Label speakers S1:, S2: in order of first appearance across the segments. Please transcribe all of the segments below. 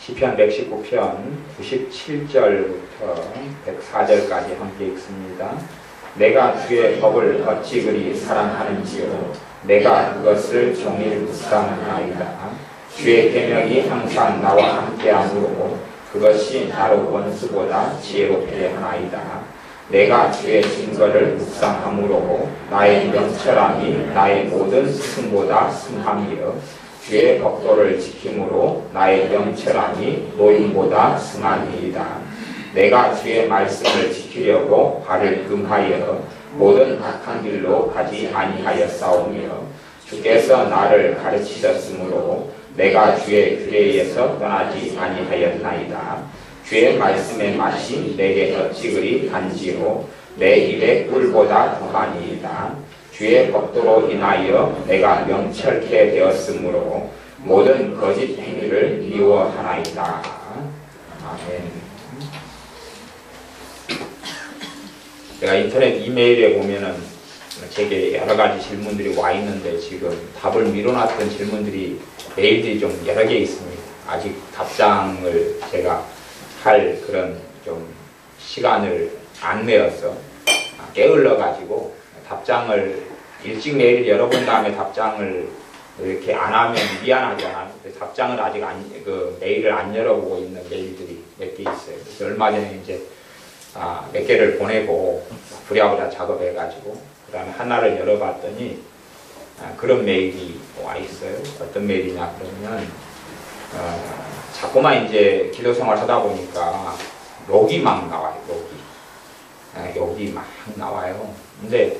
S1: 시편 119편 97절부터 104절까지 함께 읽습니다. 내가 주의 법을 어찌 그리 사랑하는지요. 내가 그것을 종일 묵상하나이다. 주의 계명이 항상 나와 함께하므로 그것이 나로 원수보다 지혜롭게 하나이다. 내가 주의 증거를 묵상함으로 나의 명철함이 나의 모든 스승보다 승함이여 주의 법도를 지킴으로 나의 명철함이 노인보다 승하니이다. 내가 주의 말씀을 지키려고 발을 금하여 모든 악한 길로 가지 아니하였사오며 주께서 나를 가르치셨으므로 내가 주의 규례에서 떠나지 아니하였나이다. 주의 말씀의 맛이 내게 어찌 그리 단지요 내 입에 꿀보다 더하니이다. 주의 법도로 인하여 내가 명철케 되었으므로 모든 거짓 행위를 미워하나이다. 아멘. 제가 인터넷 이메일에 보면은 제게 여러 가지 질문들이 와 있는데 지금 답을 미뤄놨던 질문들이 메일들이 좀 여러 개 있습니다. 아직 답장을 제가 할 그런 좀 시간을 안 내어서 게을러가지고 답장을 일찍 메일 열어본 다음에 답장을 이렇게 안 하면 미안하잖아요. 답장을 아직 메일을 안 열어보고 있는 메일들이 몇 개 있어요. 그래서 얼마 전에 이제 몇 개를 보내고 부랴부랴 작업해가지고 그 다음에 하나를 열어봤더니 그런 메일이 와 있어요. 어떤 메일이냐 그러면 자꾸만 이제 기도 생활 하다 보니까 욕이 막 나와요. 욕이 막 나와요. 근데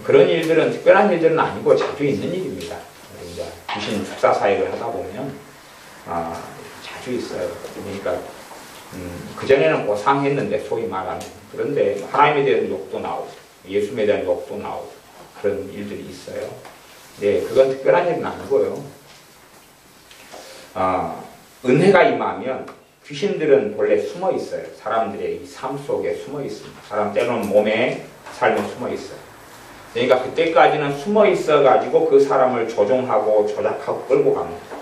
S1: 그런 일들은 특별한 일들은 아니고 자주 있는 일입니다. 이제 귀신 축사 사역을 하다 보면 자주 있어요. 그러니까 그전에는 고상했는데 소위 말하는 그런데 하나님에 대한 욕도 나오고 예수님에 대한 욕도 나오고 그런 일들이 있어요. 네, 그건 특별한 일은 아니고요. 은혜가 임하면 귀신들은 원래 숨어 있어요. 사람들의 이 삶 속에 숨어 있습니다. 사람 때로는 몸에 삶에 숨어 있어요. 그러니까 그때까지는 숨어 있어 가지고 그 사람을 조종하고 조작하고 끌고 갑니다.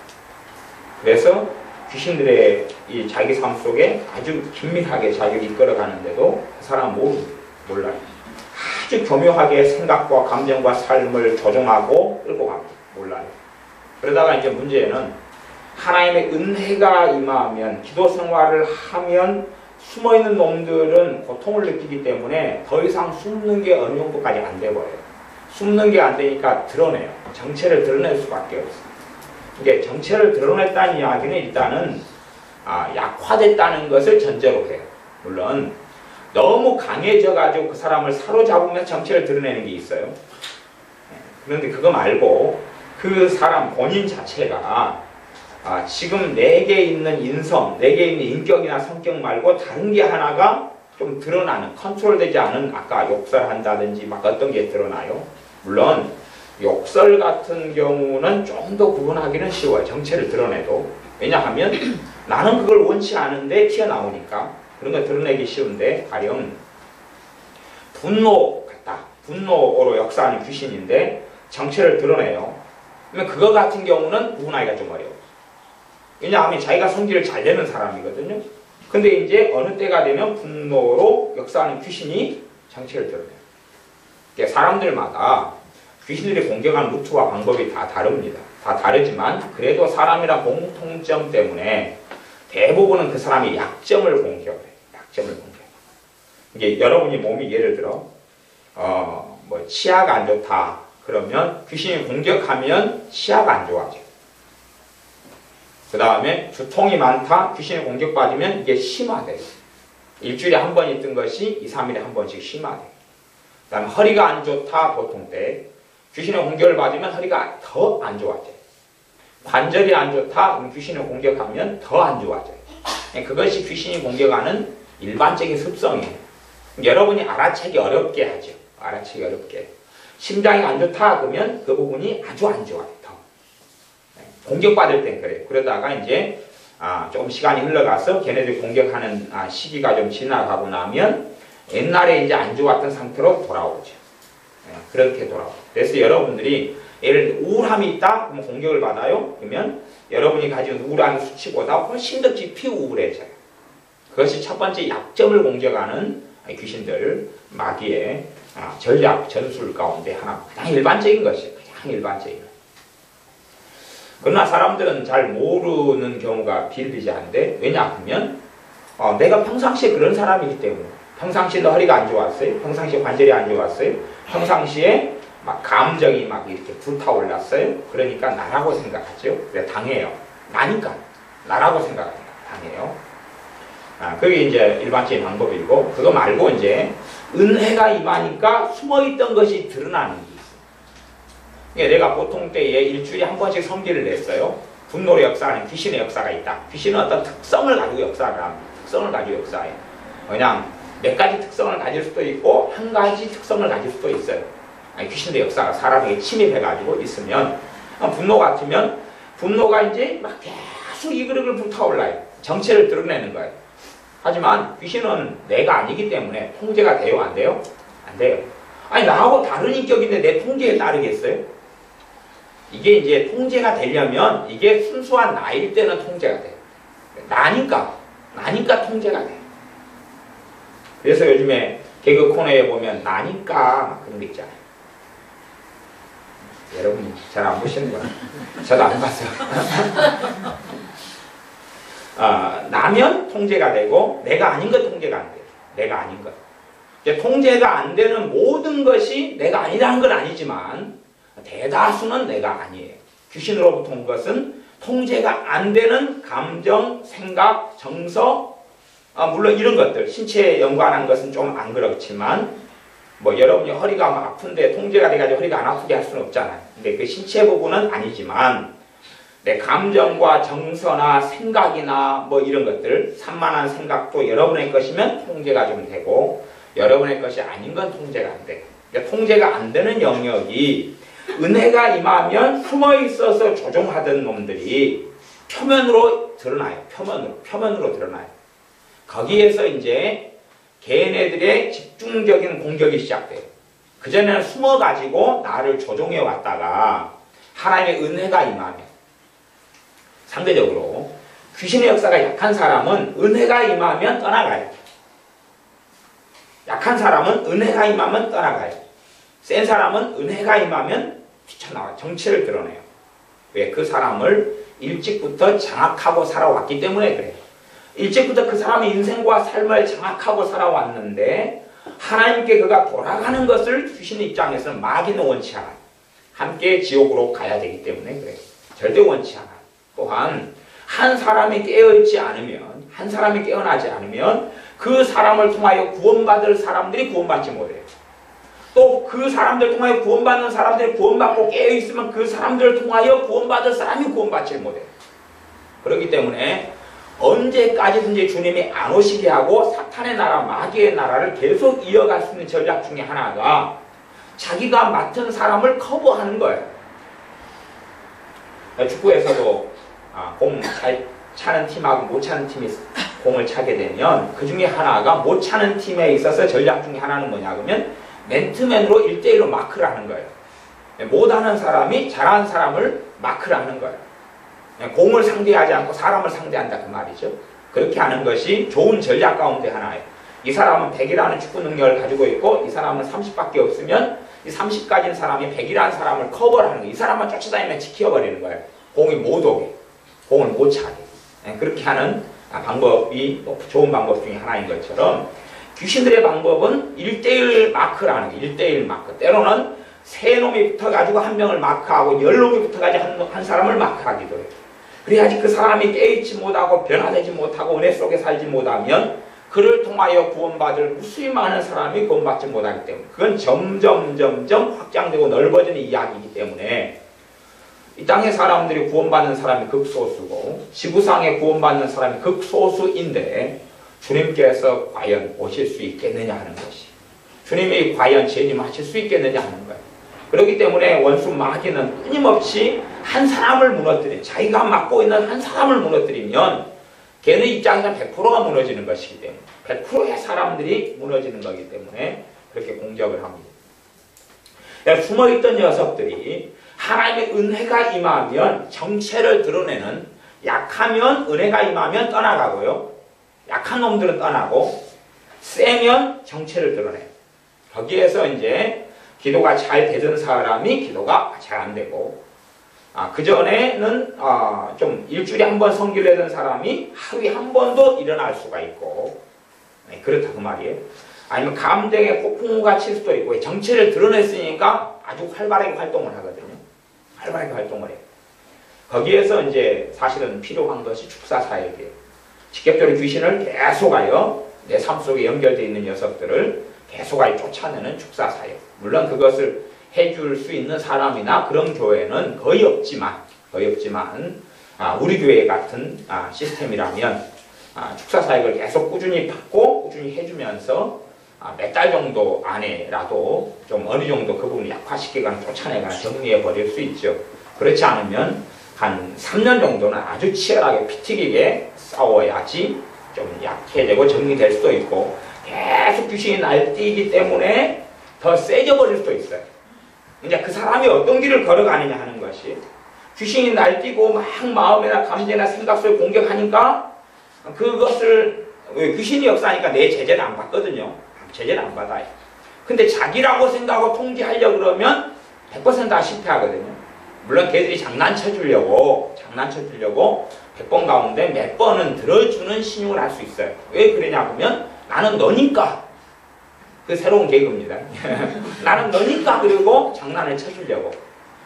S1: 그래서 귀신들의 이 자기 삶 속에 아주 긴밀하게 자기를 이끌어 가는데도 그 사람은 몰라요. 아주 교묘하게 생각과 감정과 삶을 조종하고 끌고 갑니다. 몰라요. 그러다가 이제 문제는 하나님의 은혜가 임하면 기도 생활을 하면 숨어있는 놈들은 고통을 느끼기 때문에 더 이상 숨는 게 어느 정도까지 안 돼버려요. 숨는 게 안 되니까 드러내요. 정체를 드러낼 수밖에 없어요. 이게 정체를 드러냈다는 이야기는 일단은 약화됐다는 것을 전제로 해요. 물론 너무 강해져가지고 그 사람을 사로잡으면 정체를 드러내는 게 있어요. 그런데 그거 말고 그 사람 본인 자체가 지금 내게 있는 인성, 내게 있는 인격이나 성격 말고 다른 게 하나가 좀 드러나는, 컨트롤되지 않은 아까 욕설한다든지 막 어떤 게 드러나요. 물론 욕설 같은 경우는 좀 더 구분하기는 쉬워요. 정체를 드러내도. 왜냐하면 나는 그걸 원치 않은데 튀어나오니까 그런 거 드러내기 쉬운데 가령 분노 같다. 분노로 역사하는 귀신인데 정체를 드러내요. 그러면 그거 같은 경우는 구분하기가 좀 어려워요. 왜냐하면 자기가 성질을 잘 내는 사람이거든요. 근데 이제 어느 때가 되면 분노로 역사하는 귀신이 정체를 드러내요. 그러니까 사람들마다 귀신들이 공격하는 루트와 방법이 다 다릅니다. 다 다르지만 그래도 사람이란 공통점 때문에 대부분은 그 사람이 약점을 공격해요. 약점을 공격해요. 이게 여러분이 몸이 예를 들어 뭐 치아가 안 좋다 그러면 귀신이 공격하면 치아가 안 좋아져요. 그 다음에 두통이 많다 귀신이 공격받으면 이게 심화돼요. 일주일에 한 번 있던 것이 2, 3일에 한 번씩 심화돼요. 그 다음에 허리가 안 좋다 보통 때 귀신의 공격을 받으면 허리가 더 안 좋아져요. 관절이 안 좋다 그럼 귀신을 공격하면 더 안 좋아져요. 그것이 귀신이 공격하는 일반적인 습성이에요. 여러분이 알아채기 어렵게 하죠. 알아채기 어렵게. 심장이 안 좋다 그러면 그 부분이 아주 안 좋아요. 더. 공격받을 땐 그래요. 그러다가 이제 조금 시간이 흘러가서 걔네들이 공격하는 시기가 좀 지나가고 나면 옛날에 이제 안 좋았던 상태로 돌아오죠. 그렇게 돌아오죠. 그래서 여러분들이 예를 들어 우울함이 있다? 그러면 공격을 받아요? 그러면 여러분이 가진 우울한 수치보다 훨씬 더 깊이 우울해져요. 그것이 첫 번째 약점을 공격하는 귀신들, 마귀의 전략, 전술 가운데 하나, 가장 일반적인 것이에요. 가장 일반적인 것. 그러나 사람들은 잘 모르는 경우가 비일비재한데, 왜냐하면 내가 평상시에 그런 사람이기 때문에. 평상시에 너 허리가 안 좋았어요? 평상시에 관절이 안 좋았어요? 평상시에 막 감정이 막 이렇게 불타올랐어요? 그러니까 나라고 생각하죠. 그래, 당해요. 나니까 나라고 생각합니다. 당해요. 그게 이제 일반적인 방법이고, 그거 말고 이제 은혜가 임하니까 숨어있던 것이 드러나는 게 있어요. 그러니까 내가 보통 때에 일주일에 한 번씩 성기를 냈어요. 분노의 역사는 귀신의 역사가 있다. 귀신은 어떤 특성을 가지고 역사를 합니다. 특성을 가지고 역사해요. 그냥 몇 가지 특성을 가질 수도 있고 한 가지 특성을 가질 수도 있어요. 귀신의 역사가 사람에게 침입해가지고 있으면, 분노 같으면 분노가 이제 막 계속 이글이글 불타올라요. 정체를 드러내는 거예요. 하지만 귀신은 내가 아니기 때문에 통제가 돼요? 안 돼요? 안 돼요. 아니, 나하고 다른 인격인데 내 통제에 따르겠어요? 이게 이제 통제가 되려면 이게 순수한 나일 때는 통제가 돼요. 나니까 통제가 돼요. 그래서 요즘에 개그 코너에 보면 나니까 그런 거 있잖아요. 여러분이 잘 안 보시는구나. 저도 안 봤어요. 나면 통제가 되고 내가 아닌 것 통제가 안 돼요. 내가 아닌 것. 이제 통제가 안 되는 모든 것이 내가 아니라는 건 아니지만 대다수는 내가 아니에요. 귀신으로부터 온 것은 통제가 안 되는 감정, 생각, 정서, 물론 이런 것들, 신체에 연관한 것은 좀 안 그렇지만 뭐 여러분이 허리가 막 아픈데 통제가 돼가지고 허리가 안 아프게 할 수는 없잖아요. 근데 그 신체 부분은 아니지만 내 감정과 정서나 생각이나 뭐 이런 것들, 산만한 생각도 여러분의 것이면 통제가 좀 되고 여러분의 것이 아닌 건 통제가 안 돼요. 그러니까 통제가 안 되는 영역이 은혜가 임하면 숨어 있어서 조종하던 놈들이 표면으로 드러나요. 표면으로 드러나요. 거기에서 이제 걔네들의 집중적인 공격이 시작돼요. 그전에는 숨어가지고 나를 조종해 왔다가 하나님의 은혜가 임하면, 상대적으로 귀신의 역사가 약한 사람은 은혜가 임하면 떠나가요. 약한 사람은 은혜가 임하면 떠나가요. 센 사람은 은혜가 임하면 뛰쳐나와요. 정체를 드러내요. 왜? 그 사람을 일찍부터 장악하고 살아왔기 때문에 그래요. 일찍부터 그 사람의 인생과 삶을 장악하고 살아왔는데 하나님께 그가 돌아가는 것을 귀신의 입장에서는 마귀는 원치 않아요. 함께 지옥으로 가야 되기 때문에 그래요. 절대 원치 않아요. 또한 한 사람이 깨어있지 않으면, 한 사람이 깨어나지 않으면 그 사람을 통하여 구원받을 사람들이 구원받지 못해요. 또 그 사람들 통하여 구원받는 사람들이 구원받고 깨어있으면 그 사람들을 통하여 구원받을 사람이 구원받지 못해요. 그렇기 때문에 언제까지든지 주님이 안 오시게 하고 사탄의 나라, 마귀의 나라를 계속 이어갈 수 있는 전략 중에 하나가 자기가 맡은 사람을 커버하는 거예요. 축구에서도 공 잘 차는 팀하고 못 차는 팀이 공을 차게 되면 그 중에 하나가 못 차는 팀에 있어서 전략 중에 하나는 뭐냐 그러면 맨투맨으로 1대1로 마크를 하는 거예요. 못하는 사람이 잘하는 사람을 마크를 하는 거예요. 공을 상대하지 않고 사람을 상대한다 그 말이죠. 그렇게 하는 것이 좋은 전략 가운데 하나예요. 이 사람은 100이라는 축구 능력을 가지고 있고 이 사람은 30밖에 없으면 이 30 가진 사람이 100이라는 사람을 커버를 하는 거예요. 이 사람만 쫓아다니면 지켜버리는 거예요. 공이 못 오게, 공을 못 차게. 그렇게 하는 방법이 좋은 방법 중에 하나인 것처럼 귀신들의 방법은 1대1 마크라는 게 1대1 마크. 때로는 3놈이 붙어가지고 한 명을 마크하고 10놈이 붙어가지고 한 사람을 마크하기도 해요. 그래야지 그 사람이 깨있지 못하고 변화되지 못하고 은혜 속에 살지 못하면 그를 통하여 구원받을 무수히 많은 사람이 구원받지 못하기 때문에 그건 점점 확장되고 넓어지는 이야기이기 때문에 이 땅의 사람들이 구원받는 사람이 극소수고 지구상에 구원받는 사람이 극소수인데 주님께서 과연 오실 수 있겠느냐 하는 것이 주님이 과연 재림하실 수 있겠느냐 하는 거예요. 그렇기 때문에 원수 마귀는 끊임없이 한 사람을 무너뜨리면 자기가 맡고 있는 한 사람을 무너뜨리면 걔네 입장에서는 100%가 무너지는 것이기 때문에 100%의 사람들이 무너지는 거기 때문에 그렇게 공격을 합니다. 숨어있던 녀석들이 하나님의 은혜가 임하면 정체를 드러내는, 약하면 은혜가 임하면 떠나가고요. 약한 놈들은 떠나고 세면 정체를 드러내요. 거기에서 이제 기도가 잘 되던 사람이 기도가 잘 안 되고, 그전에는 좀 일주일에 한 번 성기를 내던 사람이 하루에 한 번도 일어날 수가 있고, 그렇다 그 말이에요. 아니면 감정의 폭풍우가 칠 수도 있고, 정체를 드러냈으니까 아주 활발하게 활동을 하거든요. 활발하게 활동을 해요. 거기에서 이제 사실은 필요한 것이 축사사역이에요. 직접적으로 귀신을 계속하여 내 삶 속에 연결되어 있는 녀석들을 계속하여 쫓아내는 축사사역. 물론 그것을 해줄 수 있는 사람이나 그런 교회는 거의 없지만 우리 교회 같은 시스템이라면 축사사역을 계속 꾸준히 받고 꾸준히 해주면서 몇 달 정도 안에라도 좀 어느 정도 그 부분을 약화시키거나 쫓아내거나 정리해 버릴 수 있죠. 그렇지 않으면 한 3년 정도는 아주 치열하게 피 튀기게 싸워야지 좀 약해지고 정리될 수도 있고, 계속 귀신이 날뛰기 때문에 더 세져 버릴 수도 있어요. 이제 그 사람이 어떤 길을 걸어가느냐 하는 것이, 귀신이 날뛰고 막 마음이나 감정이나 생각 속에 공격하니까 그것을, 귀신이 역사하니까 내 제재를 안 받거든요. 제재를 안 받아요. 근데 자기라고 생각하고 통제하려고 그러면 100% 실패하거든요. 물론 걔들이 장난쳐 주려고 100번 가운데 몇 번은 들어주는 신용을 할 수 있어요. 왜 그러냐 하면 나는 너니까. 그 새로운 개그입니다. 나는 너니까. 그리고 장난을 쳐주려고.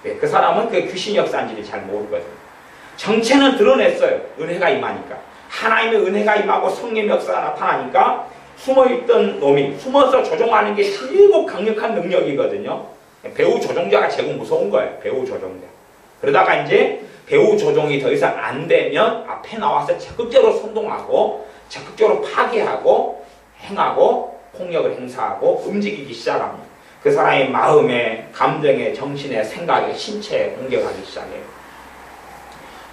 S1: 그 사람은 그 귀신 역사인지를 잘 모르거든요. 정체는 드러냈어요. 은혜가 임하니까. 하나님의 은혜가 임하고 성령의 역사가 나타나니까 숨어있던 놈이 숨어서 조종하는 게 최고 강력한 능력이거든요. 배우 조종자가 제일 무서운 거예요. 배우 조종자. 그러다가 이제 배우 조종이 더 이상 안 되면 앞에 나와서 적극적으로 선동하고 적극적으로 파괴하고 행하고 폭력을 행사하고 움직이기 시작합니다. 그 사람의 마음에, 감정에, 정신에, 생각에, 신체에 공격하기 시작해요.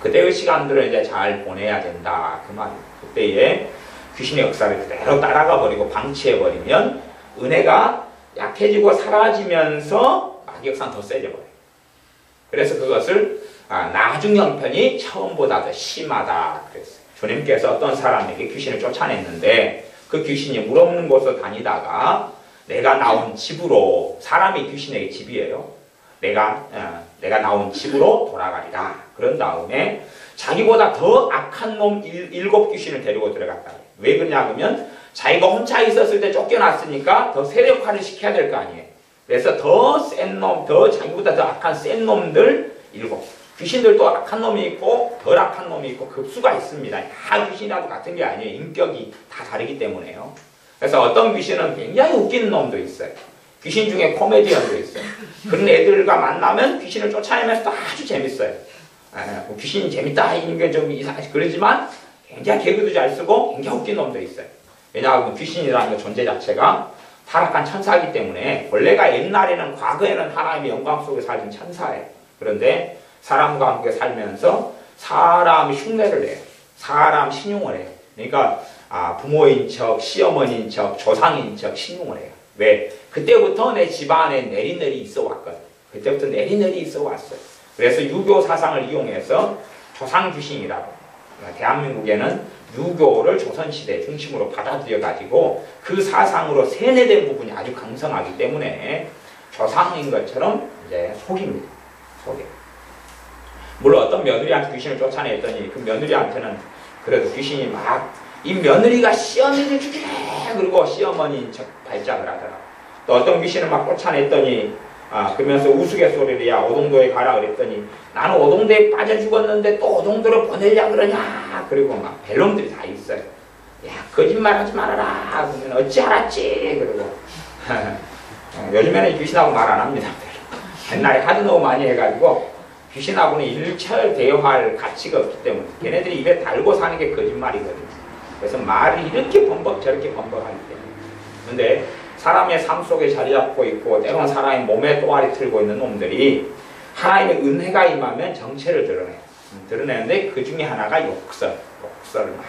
S1: 그때의 시간들을 이제 잘 보내야 된다. 그 말이에요. 그때에 귀신의 역사를 그대로 따라가 버리고 방치해 버리면 은혜가 약해지고 사라지면서 마귀 역사는 더 세져 버려요. 그래서 그것을 나중 형편이 처음보다 더 심하다 그랬어요. 주님께서 어떤 사람에게 귀신을 쫓아냈는데 그 귀신이 물 없는 곳을 다니다가 내가 나온 집으로, 사람이 귀신에게 집이에요. 내가 나온 집으로 돌아가리라. 그런 다음에 자기보다 더 악한 놈 7 귀신을 데리고 들어갔다. 왜 그러냐 하면 자기가 혼자 있었을 때 쫓겨났으니까 더 세력화를 시켜야 될 거 아니에요. 그래서 더 센 놈, 자기보다 더 악한 센 놈들 7. 귀신들도 악한 놈이 있고 덜 악한 놈이 있고 급수가 있습니다. 다 귀신이라도 같은 게 아니에요. 인격이 다 다르기 때문에요. 그래서 어떤 귀신은 굉장히 웃기는 놈도 있어요. 귀신 중에 코미디언도 있어요. 그런 애들과 만나면 귀신을 쫓아내면서도 아주 재밌어요. 귀신이 재밌다 이런 게 좀 이상하지 그러지만 굉장히 개그도 잘 쓰고 굉장히 웃긴 놈도 있어요. 왜냐하면 귀신이라는 존재 자체가 타락한 천사이기 때문에 원래가 옛날에는 과거에는 하나님의 영광 속에 살던 천사예요. 그런데 사람과 함께 살면서 사람이 흉내를 내요. 사람 신용을 해요. 그러니까 부모인 척, 시어머니인 척, 조상인 척 신용을 해요. 왜? 그때부터 내 집안에 내리내리 있어 왔거든. 그때부터 내리내리 있어 왔어요. 그래서 유교 사상을 이용해서 조상 귀신이라고. 대한민국에는 유교를 조선시대 중심으로 받아들여가지고 그 사상으로 세뇌된 부분이 아주 강성하기 때문에 조상인 것처럼 이제 속입니다. 속에. 물론 어떤 며느리한테 귀신을 쫓아냈더니 그 며느리한테는 그래도 귀신이 막 이 며느리가 시어머니를 죽이래 그리고 시어머니인 척 발작을 하더라. 또 어떤 귀신을 막 쫓아냈더니 그러면서 우스갯소리를 야 오동도에 가라 그랬더니 나는 오동도에 빠져 죽었는데 또 오동도로 보내려 그러냐. 그리고 막 벨놈들이 다 있어요. 야 거짓말하지 말아라. 그러면 어찌 알았지. 그리고 요즘에는 귀신하고 말 안 합니다. 옛날에 하도 너무 많이 해가지고 귀신하고는 일철 대화할 가치가 없기 때문에 걔네들이 입에 달고 사는 게 거짓말이거든요. 그래서 말을 이렇게 범벅 저렇게 범벅하기 때문에. 근데 사람의 삶 속에 자리 잡고 있고 때로는 사람의 몸에 또아리 틀고 있는 놈들이 하나님의 은혜가 임하면 정체를 드러내요. 드러내는데 그 중에 하나가 욕설을 막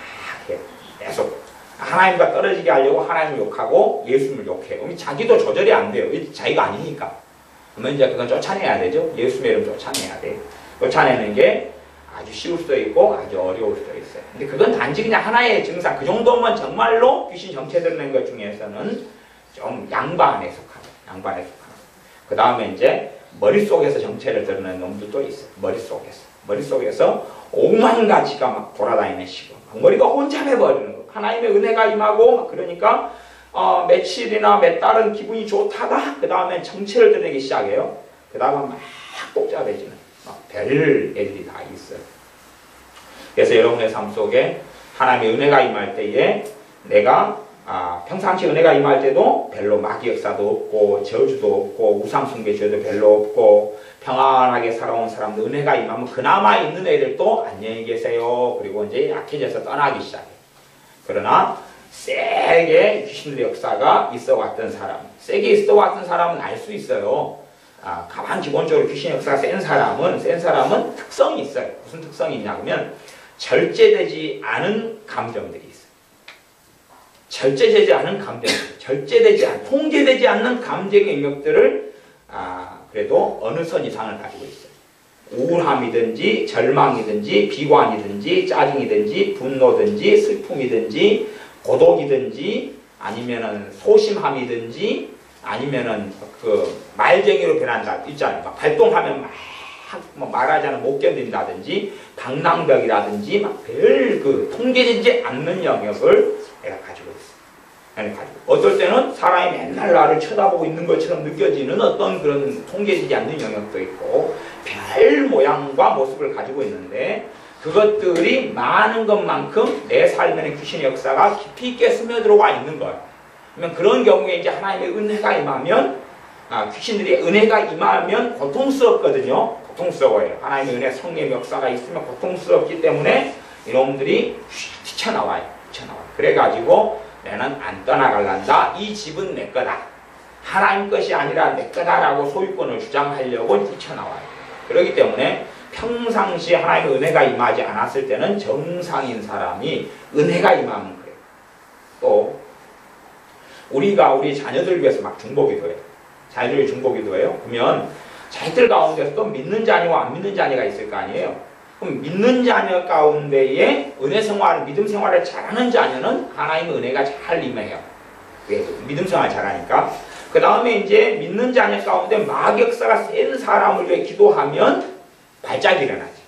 S1: 해. 계속 하나님과 떨어지게 하려고 하나님을 욕하고 예수님을 욕해요. 자기도 조절이 안 돼요. 자기가 아니니까. 그러면 이제 그건 쫓아내야 되죠. 예수의 이름 쫓아내야 돼. 쫓아내는 게 아주 쉬울 수도 있고 아주 어려울 수도 있어요. 근데 그건 단지 그냥 하나의 증상. 그 정도면 정말로 귀신 정체 드러낸 것 중에서는 좀 양반에 속하다. 양반에 속하다. 그 다음에 이제 머릿속에서 정체를 드러내는 놈들도 있어요. 머릿속에서 오만 가지가 막 돌아다니는 식으로. 머리가 혼잡해버리는 거. 하나님의 은혜가 임하고 막 그러니까 며칠이나 몇 달은 기분이 좋다가 그 다음에 정체를 드러내기 시작해요. 그 다음에 막 복잡해지는 별 애들이 다 있어요. 그래서 여러분의 삶 속에 하나님의 은혜가 임할 때에 내가 평상시 은혜가 임할 때도 별로 마귀 역사도 없고 저주도 없고 우상숭배죄도 별로 없고 평안하게 살아온 사람들 은혜가 임하면 그나마 있는 애들도 안녕히 계세요. 그리고 이제 약해져서 떠나기 시작해요. 그러나 세게 귀신들의 역사가 있어왔던 사람, 세게 있어왔던 사람은 알 수 있어요. 가만 기본적으로 귀신 역사가 센 사람은 특성이 있어요. 무슨 특성이 있냐 그러면 절제되지 않은 감정들이 있어요. 절제되지 않은 감정들, 통제되지 않는 감정의 영역들을 그래도 어느 선 이상을 가지고 있어요. 우울함이든지 절망이든지 비관이든지 짜증이든지 분노든지 슬픔이든지 고독이든지 아니면은 소심함이든지 아니면은 그 말쟁이로 변한다 있잖아요. 막 발동하면 막 뭐 말하자면 못 견딘다든지 방랑벽이라든지 막 별 그 통제되지 않는 영역을 내가 가지고 있어. 어떨 때는 사람이 맨날 나를 쳐다보고 있는 것처럼 느껴지는 어떤 그런 통제되지 않는 영역도 있고 별 모양과 모습을 가지고 있는데 그것들이 많은 것만큼 내 삶에는 귀신의 역사가 깊이 있게 스며들어와 있는 거예요. 그러면 그런 경우에 이제 하나님의 은혜가 임하면 귀신들이 은혜가 임하면 고통스럽거든요. 고통스러워요. 하나님의 은혜 성령의 역사가 있으면 고통스럽기 때문에 이놈들이 튀쳐나와요. 그래가지고 나는 안 떠나갈란다. 이 집은 내 거다. 하나님 것이 아니라 내 거다라고 소유권을 주장하려고 뛰쳐나와요. 그렇기 때문에 평상시에 하나님의 은혜가 임하지 않았을 때는 정상인 사람이 은혜가 임하면 그래요. 또 우리가 우리 자녀들 위해서 막 중보기도해요. 자녀들이 중보기도해요. 그러면 자녀들 가운데서 또 믿는 자녀와 안 믿는 자녀가 있을 거 아니에요. 그럼 믿는 자녀 가운데에 은혜 생활, 믿음 생활을 잘하는 자녀는 하나님의 은혜가 잘 임해요. 믿음 생활 잘하니까. 그 다음에 이제 믿는 자녀 가운데 마귀 역사가 센 사람을 위해 기도하면 발작이 일어나죠.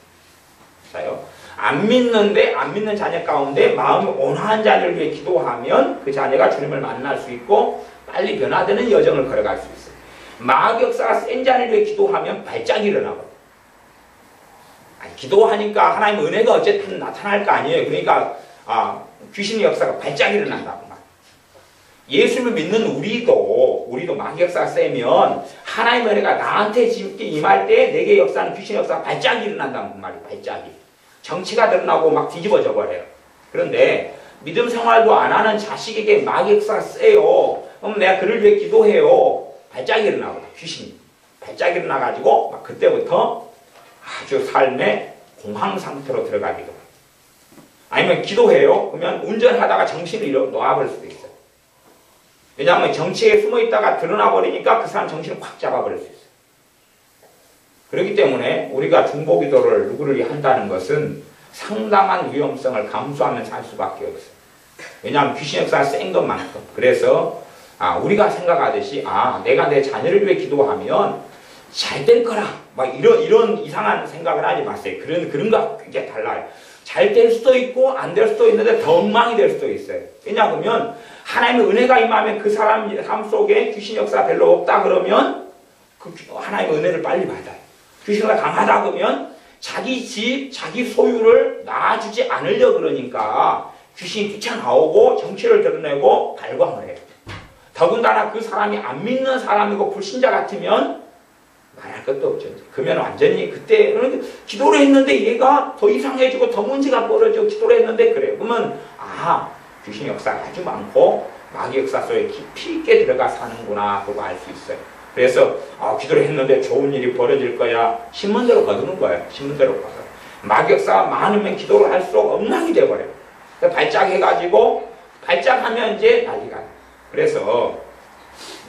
S1: 안 믿는 자녀 가운데 마음이 온화한 자녀를 위해 기도하면 그 자녀가 주님을 만날 수 있고 빨리 변화되는 여정을 걸어갈 수 있어요. 마귀 역사가 센 자녀를 위해 기도하면 발작이 일어나거든요. 기도하니까 하나님의 은혜가 어쨌든 나타날 거 아니에요. 그러니까 귀신의 역사가 발작이 일어난다고 말. 예수를 믿는 우리도 마귀 역사가 세면 하나님의 은혜가 나한테 임할 때 내게 역사는 귀신의 역사가 발작이 일어난다는 말이에요. 발작이. 정치가 드러나고 막 뒤집어져 버려요. 그런데 믿음 생활도 안 하는 자식에게 마귀 역사가 세요. 그럼 내가 그를 위해 기도해요. 발작이 일어나거든. 귀신이. 발작이 일어나가지고 막 그때부터 아주 삶의 공황 상태로 들어가기도 해요. 아니면 기도해요. 그러면 운전하다가 정신을 놓아버릴 수도 있어요. 왜냐하면 정치에 숨어있다가 드러나버리니까 그 사람 정신을 확 잡아버릴 수 있어요. 그렇기 때문에 우리가 중보기도를 누구를 위해 한다는 것은 상당한 위험성을 감수하면서 할 수밖에 없어요. 왜냐하면 귀신 역사가 센 것만큼. 그래서 우리가 생각하듯이 내가 내 자녀를 위해 기도하면 잘 될 거라 막 이런 이상한 생각을 하지 마세요. 그런 거 굉장히 달라요. 잘 될 수도 있고 안 될 수도 있는데 더 엉망이 될 수도 있어요. 왜냐하면 하나님의 은혜가 임하면 그 사람 삶 속에 귀신 역사가 별로 없다 그러면 그 하나님의 은혜를 빨리 받아요. 귀신이 강하다 그러면 자기 집, 자기 소유를 놔주지 않으려 그러니까 귀신이 뛰쳐나오고 정체를 드러내고 발광을 해요. 더군다나 그 사람이 안 믿는 사람이고 불신자 같으면 말할 것도 없죠. 그러면 완전히 그때 기도를 했는데 얘가 더 이상해지고 더 문제가 벌어지고 기도를 했는데 그래요. 그러면 귀신 역사가 아주 많고 마귀 역사 속에 깊이 있게 들어가 사는구나 그거 알 수 있어요. 그래서 기도를 했는데 좋은 일이 벌어질 거야. 신문대로 거두는 거예요. 신문대로 거둬. 마귀 역사가 많으면 기도를 할수록 엉망이 돼버려요. 발작해가지고 발작하면 이제 난리가 나요. 그래서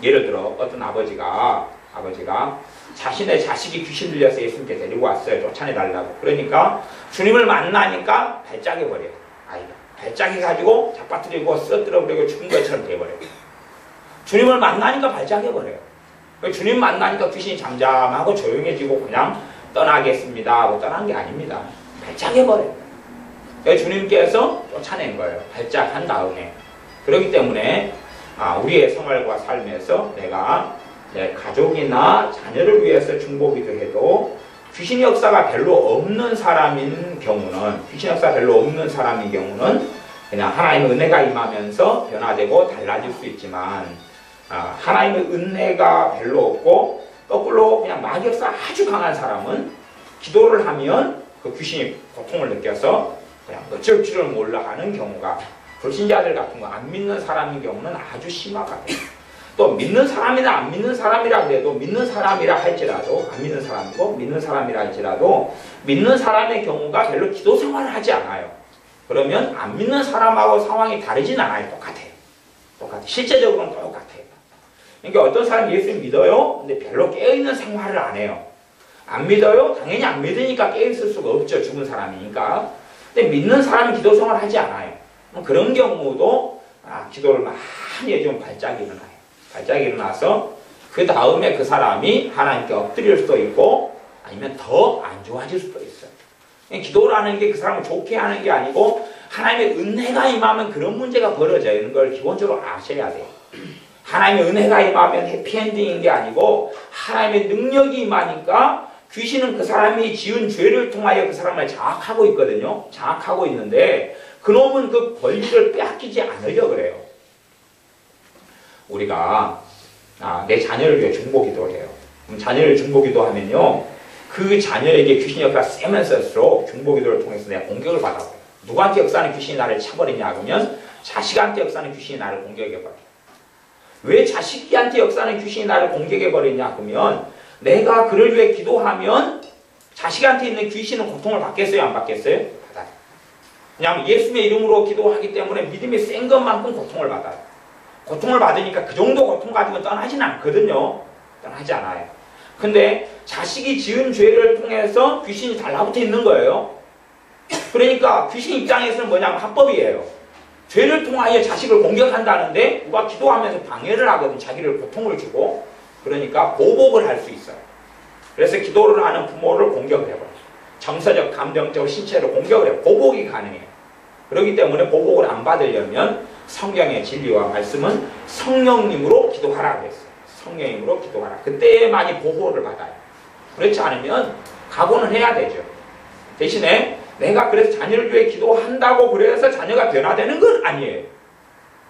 S1: 예를 들어 어떤 아버지가 자신의 자식이 귀신 들려서 예수님께 데리고 왔어요. 쫓아내달라고. 그러니까 주님을 만나니까 발작해 버려요. 아이가 발작해 가지고 잡아뜨리고 쓰러뜨려버리고 죽은 것처럼 돼버려요. 주님을 만나니까 발작해 버려요. 주님 만나니까 귀신이 잠잠하고 조용해지고 그냥 떠나겠습니다 하고 떠난 게 아닙니다. 발작해 버려요. 주님께서 쫓아낸 거예요. 발작한 다음에. 그렇기 때문에 우리의 생활과 삶에서 내가 내 가족이나 자녀를 위해서 중보기도 해도 귀신 역사가 별로 없는 사람인 경우는 그냥 하나님의 은혜가 임하면서 변화되고 달라질 수 있지만 하나님의 은혜가 별로 없고 거꾸로 그냥 마귀역사 아주 강한 사람은 기도를 하면 그 귀신이 고통을 느껴서 그냥 어쩔 줄을 몰라 하는 경우가 불신자들 같은 거 안 믿는 사람인 경우는 아주 심하거든요. 또 믿는 사람이나 안 믿는 사람이라 그래도 믿는 사람이라 할지라도 안 믿는 사람이고 믿는 사람이라 할지라도 믿는 사람의 경우가 별로 기도 생활을 하지 않아요. 그러면 안 믿는 사람하고 상황이 다르진 않아요. 똑같아요. 실제적으로는 똑같아요. 그러니까 어떤 사람이 예수님 믿어요. 근데 별로 깨어있는 생활을 안 해요. 안 믿어요? 당연히 안 믿으니까 깨어있을 수가 없죠. 죽은 사람이니까. 근데 믿는 사람은 기도 생활을 하지 않아요. 그런 경우도 기도를 많이 해주면 발작이 일어나요. 발작이 일어나서 그 다음에 그 사람이 하나님께 엎드릴 수도 있고 아니면 더 안 좋아질 수도 있어요. 기도라는 게 그 사람을 좋게 하는 게 아니고 하나님의 은혜가 임하면 그런 문제가 벌어져요. 이런 걸 기본적으로 아셔야 돼요. 하나님의 은혜가 임하면 해피엔딩인 게 아니고 하나님의 능력이 임하니까 귀신은 그 사람이 지은 죄를 통하여 그 사람을 장악하고 있거든요. 장악하고 있는데 그놈은 그 권리를 빼앗기지 않으려고 그래요. 우리가 내 자녀를 위해 중보기도를 해요. 그럼 자녀를 중보기도 하면요. 그 자녀에게 귀신 역사가 세면서 쓸수록 중보기도를 통해서 내가 공격을 받아버려요. 누구한테 역사하는 귀신이 나를 쳐버리냐 그러면 자식한테 역사하는 귀신이 나를 공격해버려요. 왜 자식한테 역사하는 귀신이 나를 공격해버리냐 그러면 내가 그를 위해 기도하면 자식한테 있는 귀신은 고통을 받겠어요? 안 받겠어요? 받아요. 그냥 예수님의 이름으로 기도하기 때문에 믿음이 센 것만큼 고통을 받아요. 고통을 받으니까 그 정도 고통 가지고 떠나지는 않거든요. 떠나지 않아요. 근데 자식이 지은 죄를 통해서 귀신이 달라붙어 있는 거예요. 그러니까 귀신 입장에서는 뭐냐면 합법이에요. 죄를 통하여 자식을 공격한다는데 누가 기도하면서 방해를 하거든. 자기를 고통을 주고. 그러니까 보복을 할 수 있어요. 그래서 기도를 하는 부모를 공격을 해버려요. 정서적, 감정적, 신체로 공격을 해요. 보복이 가능해요. 그렇기 때문에 보복을 안 받으려면 성경의 진리와 말씀은 성령님으로 기도하라 그랬어요. 성령님으로 기도하라. 그때만이 보호를 받아요. 그렇지 않으면 각오는 해야 되죠. 대신에 내가 그래서 자녀를 위해 기도한다고 그래서 자녀가 변화되는 건 아니에요.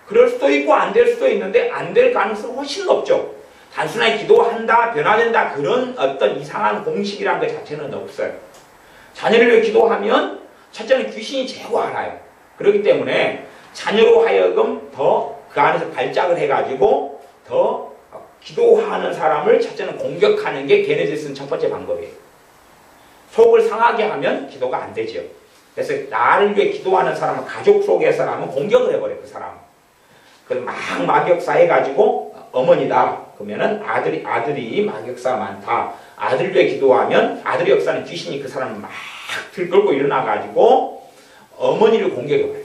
S1: 그럴 수도 있고 안 될 수도 있는데 안 될 가능성이 훨씬 높죠. 단순하게 기도한다, 변화된다 그런 어떤 이상한 공식이란 것 자체는 없어요. 자녀를 위해 기도하면 첫째는 귀신이 제고 알아요. 그렇기 때문에 자녀로 하여금 더 그 안에서 발작을 해가지고 더 기도하는 사람을 첫째는 공격하는 게 걔네들이 쓰는 첫 번째 방법이에요. 속을 상하게 하면 기도가 안 되죠. 그래서 나를 위해 기도하는 사람은 가족 속의 사람은 공격을 해버려요. 그 사람은. 그래서 막 마격사 해가지고 어머니다. 그러면은 아들이 마격사가 많다. 아들을 위해 기도하면 아들 역사는 귀신이 그 사람을 막 들끓고 일어나가지고 어머니를 공격해버려요.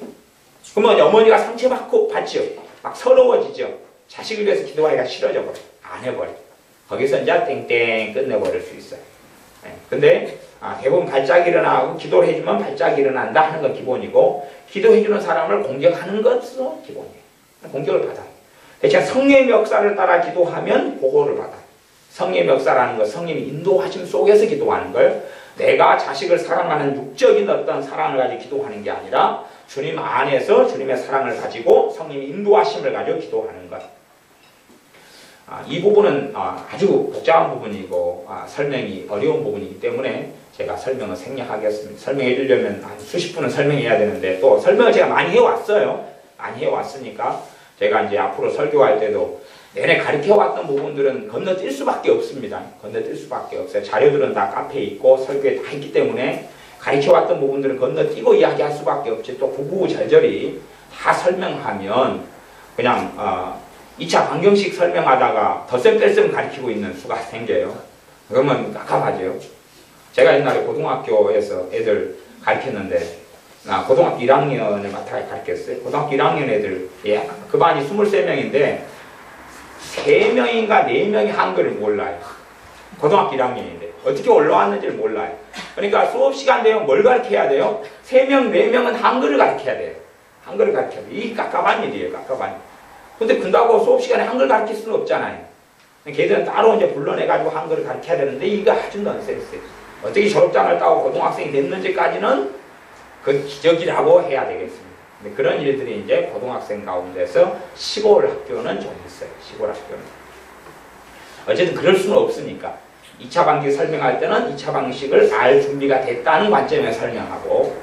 S1: 그러면 어머니가 상처받고 받죠. 막 서러워지죠. 자식을 위해서 기도하기가 싫어져 버려요. 안 해버려요. 거기서 이제 땡땡 끝내버릴 수 있어요. 근데 대부분 발작이 일어나고 기도를 해주면 발작이 일어난다 하는 건 기본이고 기도해주는 사람을 공격하는 것도 기본이에요. 공격을 받아요. 대신 성령의 역사를 따라 기도하면 보호를 받아요. 성령의 역사라는 것, 성령의 인도하심 속에서 기도하는 걸 내가 자식을 사랑하는 육적인 어떤 사랑을 가지고 기도하는 게 아니라 주님 안에서 주님의 사랑을 가지고 성령의 인도하심을 가지고 기도하는 것. 이 부분은 아주 복잡한 부분이고 설명이 어려운 부분이기 때문에 제가 설명을 생략하겠습니다. 설명해 주려면 한 수십 분은 설명해야 되는데 또 설명을 제가 많이 해왔어요. 많이 해왔으니까 제가 이제 앞으로 설교할 때도 내내 가르쳐왔던 부분들은 건너뛸 수밖에 없습니다. 건너뛸 수밖에 없어요. 자료들은 다 카페에 있고 설교에 다 있기 때문에 가르쳐왔던 부분들은 건너뛰고 이야기할 수밖에 없지. 또 구구절절히 다 설명하면 그냥 2차 방정식 설명하다가 덧셈 뺄셈 가르치고 있는 수가 생겨요. 그러면 깝깝하죠. 제가 옛날에 고등학교에서 애들 가르쳤는데, 고등학교 1학년을 맡아 가르쳤어요. 고등학교 1학년 애들, 예, 그 반이 23명인데, 3명인가 4명이 한글을 몰라요. 고등학교 1학년인데. 어떻게 올라왔는지를 몰라요. 그러니까 수업 시간 되면 뭘 가르쳐야 돼요? 3명, 4명은 한글을 가르쳐야 돼요. 한글을 가르쳐야 돼요. 이게 깝깝한 일이에요, 깝깝한 일. 근데 근다고 수업 시간에 한글 가르칠 수는 없잖아요. 걔들은 따로 이제 불러내가지고 한글을 가르쳐야 되는데, 이거 아주 넌센스예요. 어떻게 졸업장을 따고 고등학생이 됐는지까지는 그 기적이라고 해야 되겠습니다. 근데 그런 일들이 이제 고등학생 가운데서 시골 학교는 좀 있어요. 시골 학교는. 어쨌든 그럴 수는 없으니까 2차 방식 설명할 때는 2차 방식을 알 준비가 됐다는 관점에 설명하고,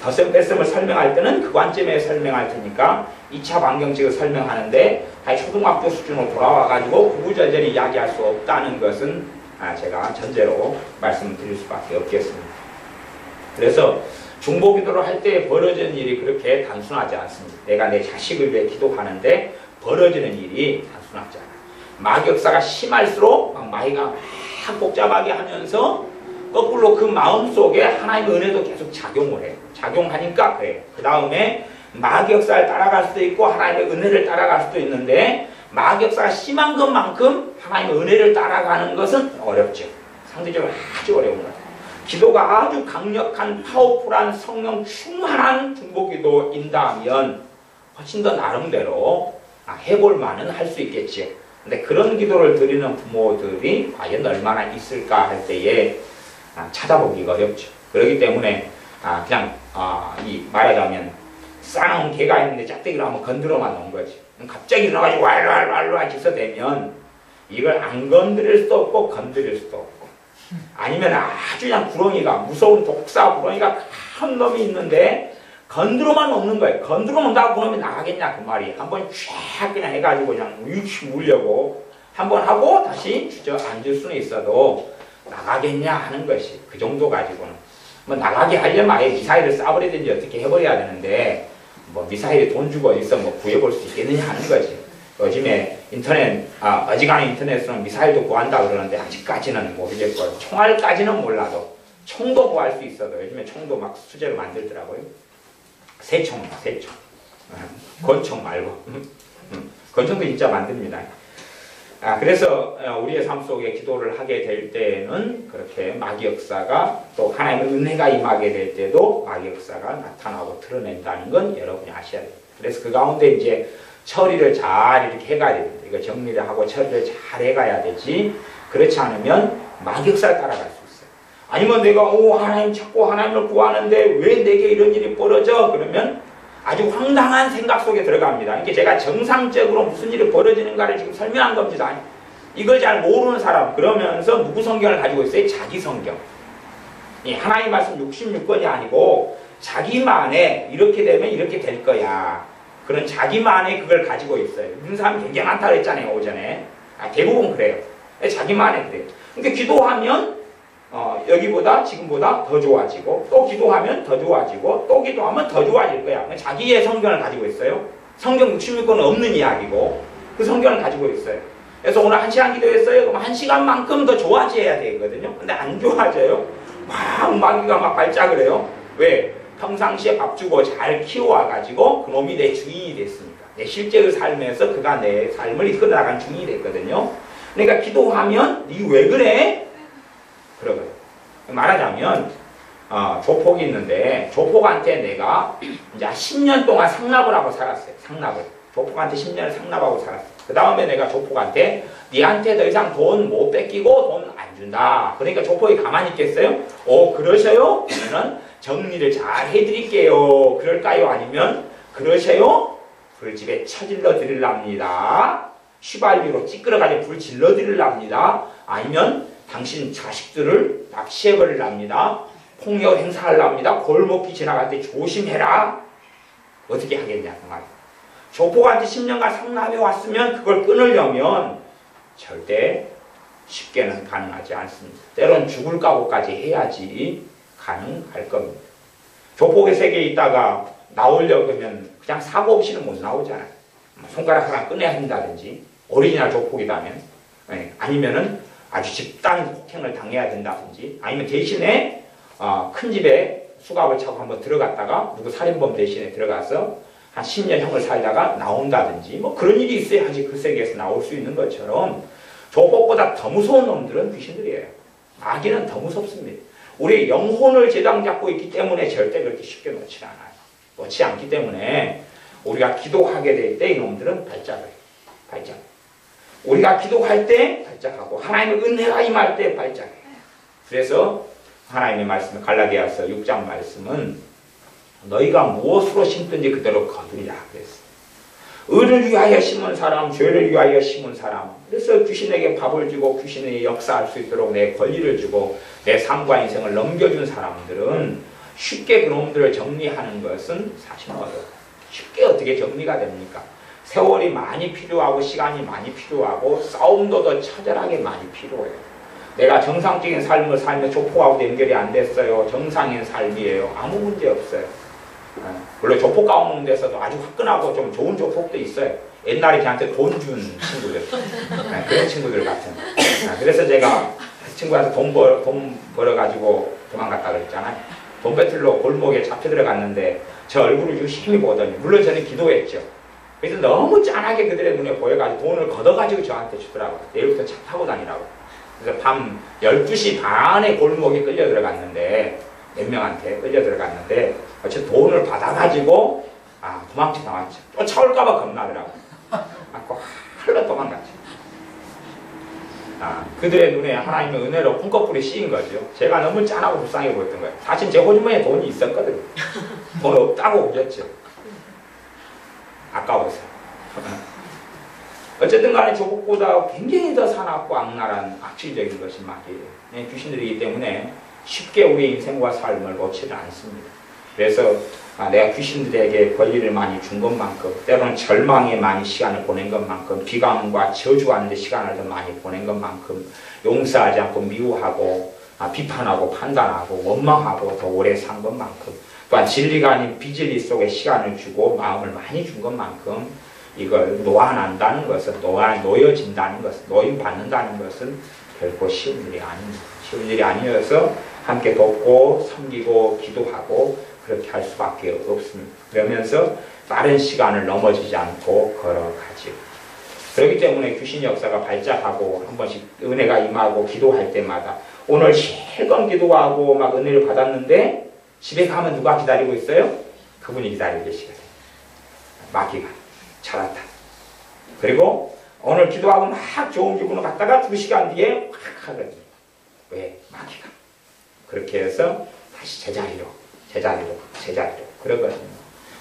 S1: 덧셈 뺄셈을 설명할 때는 그 관점에 설명할 테니까 2차 방정식을 설명하는데 초등학교 수준으로 돌아와가지고 구구절절히 이야기할 수 없다는 것은 제가 전제로 말씀드릴 수밖에 없겠습니다. 그래서 중보기도를 할 때 벌어지는 일이 그렇게 단순하지 않습니다. 내가 내 자식을 위해 기도하는데 벌어지는 일이 단순하지 않아요. 마귀역사가 심할수록 마귀가 막 복잡하게 하면서 거꾸로 그 마음속에 하나님의 은혜도 계속 작용을 해요. 작용하니까 그래요. 그 다음에 마귀역사를 따라갈 수도 있고 하나님의 은혜를 따라갈 수도 있는데, 마귀역사가 심한 것만큼 하나님의 은혜를 따라가는 것은 어렵죠. 상대적으로 아주 어려운 거예요. 기도가 아주 강력한 파워풀한 성령 충만한 중보기도인다면 훨씬 더 나름대로 해볼 만은 할 수 있겠지요. 근데 그런 기도를 드리는 부모들이 과연 얼마나 있을까 할 때에 찾아보기가 어렵죠. 그렇기 때문에 그냥 말하자면 쌓아놓은 개가 있는데 짝대기로 한번 건드려만 놓은 거지. 갑자기 일어나가지고 왈왈왈왈 기서대면 이걸 안 건드릴 수도 없고 건드릴 수도 없고, 아니면 아주 그냥 구렁이가, 무서운 독사 구렁이가 큰 놈이 있는데 건드려만 놓는 거예요. 건드려 놓는다고 그놈이 나가겠냐 그 말이. 한번 쫙 그냥 해가지고 그냥 위치 물려고 한번 하고 다시 주저앉을 수는 있어도 나가겠냐 하는 것이, 그 정도 가지고는. 뭐 나가게 하려면 아예 미사일을 쏴버리든지 어떻게 해버려야 되는데, 뭐 미사일에 돈 주고 어디서 뭐 구해볼 수 있겠느냐 하는 거지. 요즘에 인터넷, 어지간한 인터넷으로는 미사일도 구한다 그러는데 아직까지는 모르겠고, 총알까지는 몰라도 총도 구할 수 있어도 요즘에 총도 막 수제로 만들더라고요. 새총. 권총 말고. 권총도 진짜 만듭니다. 그래서 우리의 삶 속에 기도를 하게 될 때는 그렇게 마귀 역사가, 또 하나님의 은혜가 임하게 될 때도 마귀 역사가 나타나고 드러낸다는 건 여러분이 아셔야 돼요. 그래서 그 가운데 이제 처리를 잘 이렇게 해가야 됩니다. 이거 정리를 하고 처리를 잘 해가야 되지, 그렇지 않으면 마귀 역사를 따라갈 수 있어요. 아니면 내가 하나님 찾고 하나님을 구하는데 왜 내게 이런 일이 벌어져? 그러면 아주 황당한 생각 속에 들어갑니다. 이게 제가 정상적으로 무슨 일이 벌어지는가를 지금 설명한 겁니다. 이걸 잘 모르는 사람, 그러면서 누구 성경을 가지고 있어요? 자기 성경. 하나님 말씀 66권이 아니고 자기만의 이렇게 되면 이렇게 될 거야, 그런 자기만의 그걸 가지고 있어요. 이런 사람이 굉장히 많다고 했잖아요, 오전에. 대부분 그래요. 자기만의 그래요. 그러니까 기도하면 여기보다 지금보다 더 좋아지고, 또 기도하면 더 좋아지고, 또 기도하면 더 좋아질 거야. 자기의 성경을 가지고 있어요. 성경 66권은 없는 이야기고 그 성경을 가지고 있어요. 그래서 오늘 1시간 기도했어요. 그럼 1시간만큼 더 좋아져야 되거든요. 근데 안 좋아져요. 막 마귀가 막 발작을 해요. 왜? 평상시에 밥 주고 잘 키워와가지고 그놈이 내 주인이 됐으니까. 내 실제의 삶에서 그가 내 삶을 이끌어나간 주인이 됐거든요. 그러니까 기도하면 니 왜 그래? 그러거든요. 말하자면 조폭이 있는데 조폭한테 내가 이제 10년 동안 상납을 하고 살았어요. 상납을. 조폭한테 10년을 상납하고 살았어요. 그 다음에 내가 조폭한테 니한테 더 이상 돈 못 뺏기고 돈 안 준다. 그러니까 조폭이 가만히 있겠어요? 그러셔요? 그러면 정리를 잘 해드릴게요. 그럴까요? 아니면 그러셔요? 불집에 쳐질러 드리랍니다. 휘발유로 찌끄러가지고 불 질러 드리랍니다. 아니면 당신 자식들을 납치해버리랍니다. 폭력 행사하랍니다. 골목길 지나갈 때 조심해라. 어떻게 하겠냐 그 말이에요. 조폭한테 10년간 상납해 왔으면 그걸 끊으려면 절대 쉽게는 가능하지 않습니다. 때론 죽을 각오까지 해야지 가능할 겁니다. 조폭의 세계에 있다가 나오려고 하면 그냥 사고 없이는 못 나오잖아요. 손가락 하나 꺼내야 한다든지, 오리지널 조폭이라면, 아니면은 아주 집단 폭행을 당해야 된다든지 아니면 대신에 큰 집에 수갑을 차고 한번 들어갔다가 누구 살인범 대신에 들어가서 한 10년 형을 살다가 나온다든지 뭐 그런 일이 있어야지 그 세계에서 나올 수 있는 것처럼 조폭보다 더 무서운 놈들은 귀신들이에요. 마귀는 더 무섭습니다. 우리의 영혼을 제당 잡고 있기 때문에 절대 그렇게 쉽게 놓지 않아요. 놓지 않기 때문에 우리가 기도하게 될 때 이놈들은 발작을 해요. 발작. 우리가 기도할 때 발작하고 하나님의 은혜가 임할 때 발작해요. 그래서 하나님의 말씀 갈라디아서 6장 말씀은 너희가 무엇으로 심든지 그대로 거두리라 그랬어요. 의를 위하여 심은 사람, 죄를 위하여 심은 사람. 그래서 귀신에게 밥을 주고 귀신이 역사할 수 있도록 내 권리를 주고 내 삶과 인생을 넘겨준 사람들은 쉽게 그놈들을 정리하는 것은 사실 어려워요. 쉽게 어떻게 정리가 됩니까? 세월이 많이 필요하고 시간이 많이 필요하고 싸움도 더 처절하게 많이 필요해요. 내가 정상적인 삶을 살며 조폭하고 연결이 안 됐어요. 정상인 삶이에요. 아무 문제 없어요. 물론 조폭 가운데서도 아주 화끈하고 좀 좋은 조폭도 있어요. 옛날에 걔한테 돈 준 친구들. 그런 친구들 같은. 그래서 제가 친구한테 돈 벌어가지고 도망갔다 그랬잖아요. 돈 배틀로 골목에 잡혀 들어갔는데 저 얼굴을 유심히 보더니 물론 저는 기도했죠. 그래서 너무 짠하게 그들의 눈에 보여가지고 돈을 걷어가지고 저한테 주더라고요. 내일부터 차 타고 다니라고. 그래서 밤 12시 반에 골목에 끌려 들어갔는데 몇 명한테 끌려 들어갔는데 어쨌든 돈을 받아가지고 도망쳐 나왔죠. 쫓아올까봐 겁나더라고요. 그 흘러 도망갔죠. 그들의 눈에 하나님의 은혜로 콩꺼풀이 씌인 거죠. 제가 너무 짠하고 불쌍해 보였던 거예요. 사실 제 호주머니에 돈이 있었거든요. 돈 없다고 우겼죠. 아까워서. 어쨌든 간에 조폭보다 굉장히 더 사납고 악랄한 악질적인 것이 마귀예요. 귀신들이기 때문에 쉽게 우리 인생과 삶을 놓지를 않습니다. 그래서 내가 귀신들에게 권리를 많이 준 것만큼 때로는 절망에 많이 시간을 보낸 것만큼 비관과 저주하는 데 시간을 더 많이 보낸 것만큼 용서하지 않고 미워하고 비판하고 판단하고 원망하고 더 오래 산 것만큼 또한 진리가 아닌 비진리 속에 시간을 주고 마음을 많이 준 것만큼 이걸 놓아난다는 것은 놓여진다는 것은 노임받는다는 것은 결코 쉬운 일이 아닙니다. 쉬운 일이 아니어서 함께 돕고 섬기고 기도하고 그렇게 할 수밖에 없습니다. 그러면서 빠른 시간을 넘어지지 않고 걸어가지요. 그렇기 때문에 귀신 역사가 발작하고 한 번씩 은혜가 임하고 기도할 때마다 오늘 실컷 기도하고 막 은혜를 받았는데 집에 가면 누가 기다리고 있어요? 그분이 기다리고 계시거든요. 마귀가 잘한다. 그리고 오늘 기도하고 막 좋은 기분으로 갔다가 2시간 뒤에 확 하거든요. 왜? 마귀가. 그렇게 해서 다시 제자리로 그러거든요.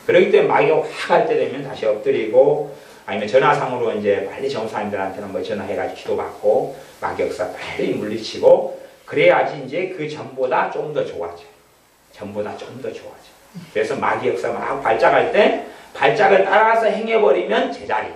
S1: 그렇기 때문에 마귀가 확 할 때 되면 다시 엎드리고 아니면 전화상으로 이제 빨리 전사님들한테는 뭐 전화해가지고 기도받고 마귀 역사 빨리 물리치고 그래야지 이제 그 전보다 좀 더 좋아져요. 전보다 좀 더 좋아져요. 그래서 마귀 역사 막 발작할 때 발작을 따라서 행해버리면 제자리.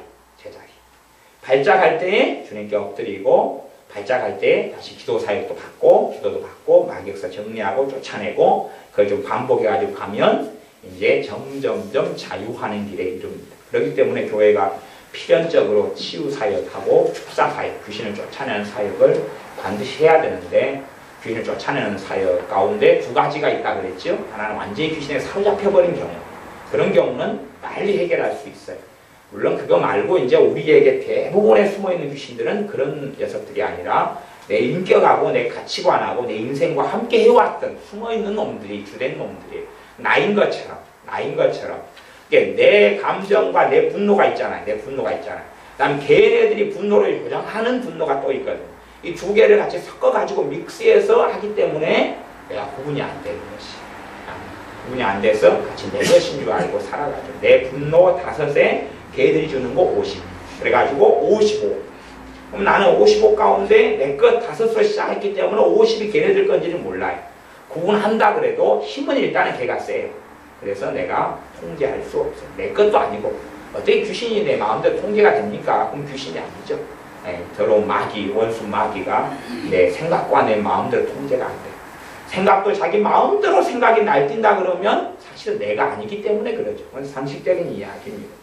S1: 발작할 때에 주님께 엎드리고 발작할 때 다시 기도 사역도 받고 기도도 받고 마귀 역사 정리하고 쫓아내고 그걸 좀 반복해가지고 가면 이제 점점점 자유하는 길에 이릅니다. 그렇기 때문에 교회가 필연적으로 치유 사역하고 축사 사역, 귀신을 쫓아내는 사역을 반드시 해야 되는데 귀신을 쫓아내는 사역 가운데 2가지가 있다 그랬죠. 하나는 완전히 귀신에 사로잡혀버린 경우. 그런 경우는 빨리 해결할 수 있어요. 물론 그거 말고 이제 우리에게 대부분의 숨어있는 귀신들은 그런 녀석들이 아니라 내 인격하고 내 가치관하고 내 인생과 함께 해왔던 숨어있는 놈들이 주된 놈들이에요. 나인 것처럼. 그러니까 내 감정과 내 분노가 있잖아요. 그다음에 걔네들이 분노를 조정하는 분노가 또 있거든요. 이 2개를 같이 섞어가지고 믹스해서 하기 때문에 내가 구분이 안 되는 것이. 구분이 안 돼서 같이 내 것인 줄 알고 살아가죠. 내 분노 5에 걔들이 주는 거 50. 그래가지고 55. 그럼 나는 55 가운데 내 것 5으로 시작했기 때문에 50이 걔네들 건지는 몰라요. 구분한다 그래도 힘은 일단은 걔가 세요. 그래서 내가 통제할 수 없어요. 내 것도 아니고 어떻게 귀신이 내 마음대로 통제가 됩니까? 그럼 귀신이 아니죠. 더러운 마귀, 원수 마귀가 내 생각과 내 마음대로 통제가 안 돼요. 생각도 자기 마음대로 생각이 날뛴다 그러면 사실은 내가 아니기 때문에 그러죠. 그건 상식적인 이야기입니다.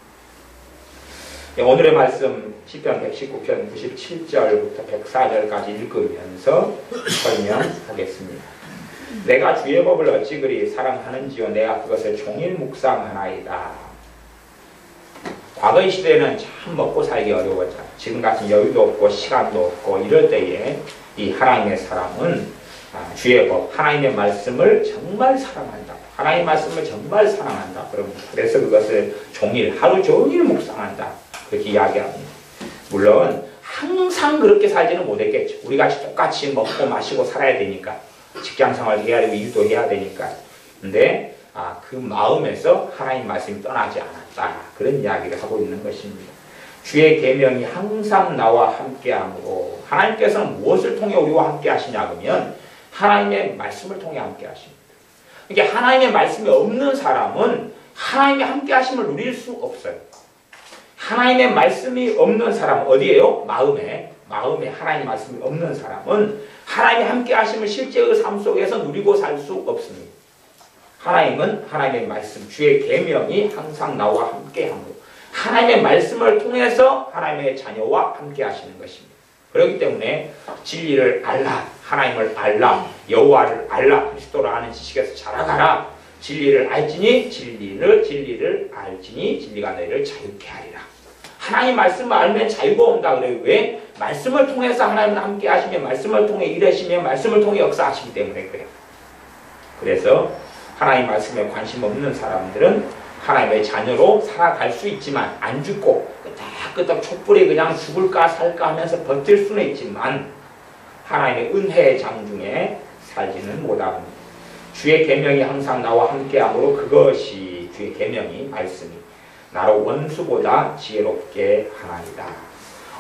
S1: 오늘의 말씀 시편 119편 97절부터 104절까지 읽으면서 설명하겠습니다. 내가 주의 법을 어찌 그리 사랑하는지요 내가 그것을 종일 묵상하나이다. 과거의 시대에는 참 먹고 살기 어려웠죠. 지금 같은 여유도 없고 시간도 없고 이럴 때에 이 하나님의 사람은 주의 법, 하나님의 말씀을 정말 사랑한다. 하나님의 말씀을 정말 사랑한다. 그래서 그것을 종일, 하루 종일 묵상한다. 그렇게 이야기합니다. 물론 항상 그렇게 살지는 못했겠죠. 우리 같이 똑같이 먹고 마시고 살아야 되니까. 직장생활 해야 되고 일도 해야 되니까. 근데 그 마음에서 하나님 말씀이 떠나지 않았다. 그런 이야기를 하고 있는 것입니다. 주의 계명이 항상 나와 함께하므로 하나님께서는 무엇을 통해 우리와 함께 하시냐 그러면 하나님의 말씀을 통해 함께 하십니다. 그러니까 하나님의 말씀이 없는 사람은 하나님의 함께 하심을 누릴 수 없어요. 하나님의 말씀이 없는 사람은 어디에요? 마음에 하나님의 말씀이 없는 사람은 하나님의 함께 하심을 실제의 삶 속에서 누리고 살 수 없습니다. 하나님은 하나님의 말씀, 주의 계명이 항상 나와 함께하므로 하나님의 말씀을 통해서 하나님의 자녀와 함께 하시는 것입니다. 그렇기 때문에 진리를 알라, 하나님을 알라, 여호와를 알라, 그리스도를 아는 지식에서 자라가라. 진리를 알지니 진리를 알지니 진리가 너희를 자유케 하리라. 하나님 말씀을 알면 자유가 온다 그래요. 왜? 말씀을 통해서 하나님과 함께 하시며 말씀을 통해 일하시며 말씀을 통해 역사하시기 때문에 그래요. 그래서 하나님 말씀에 관심 없는 사람들은 하나님의 자녀로 살아갈 수 있지만 안 죽고 끄덕끄덕 촛불이 그냥 죽을까 살까 하면서 버틸 수는 있지만 하나님의 은혜의 장중에 살지는 못합니다. 주의 계명이 항상 나와 함께하므로 그것이 주의 계명이 말씀이 나로 원수보다 지혜롭게 하나이다.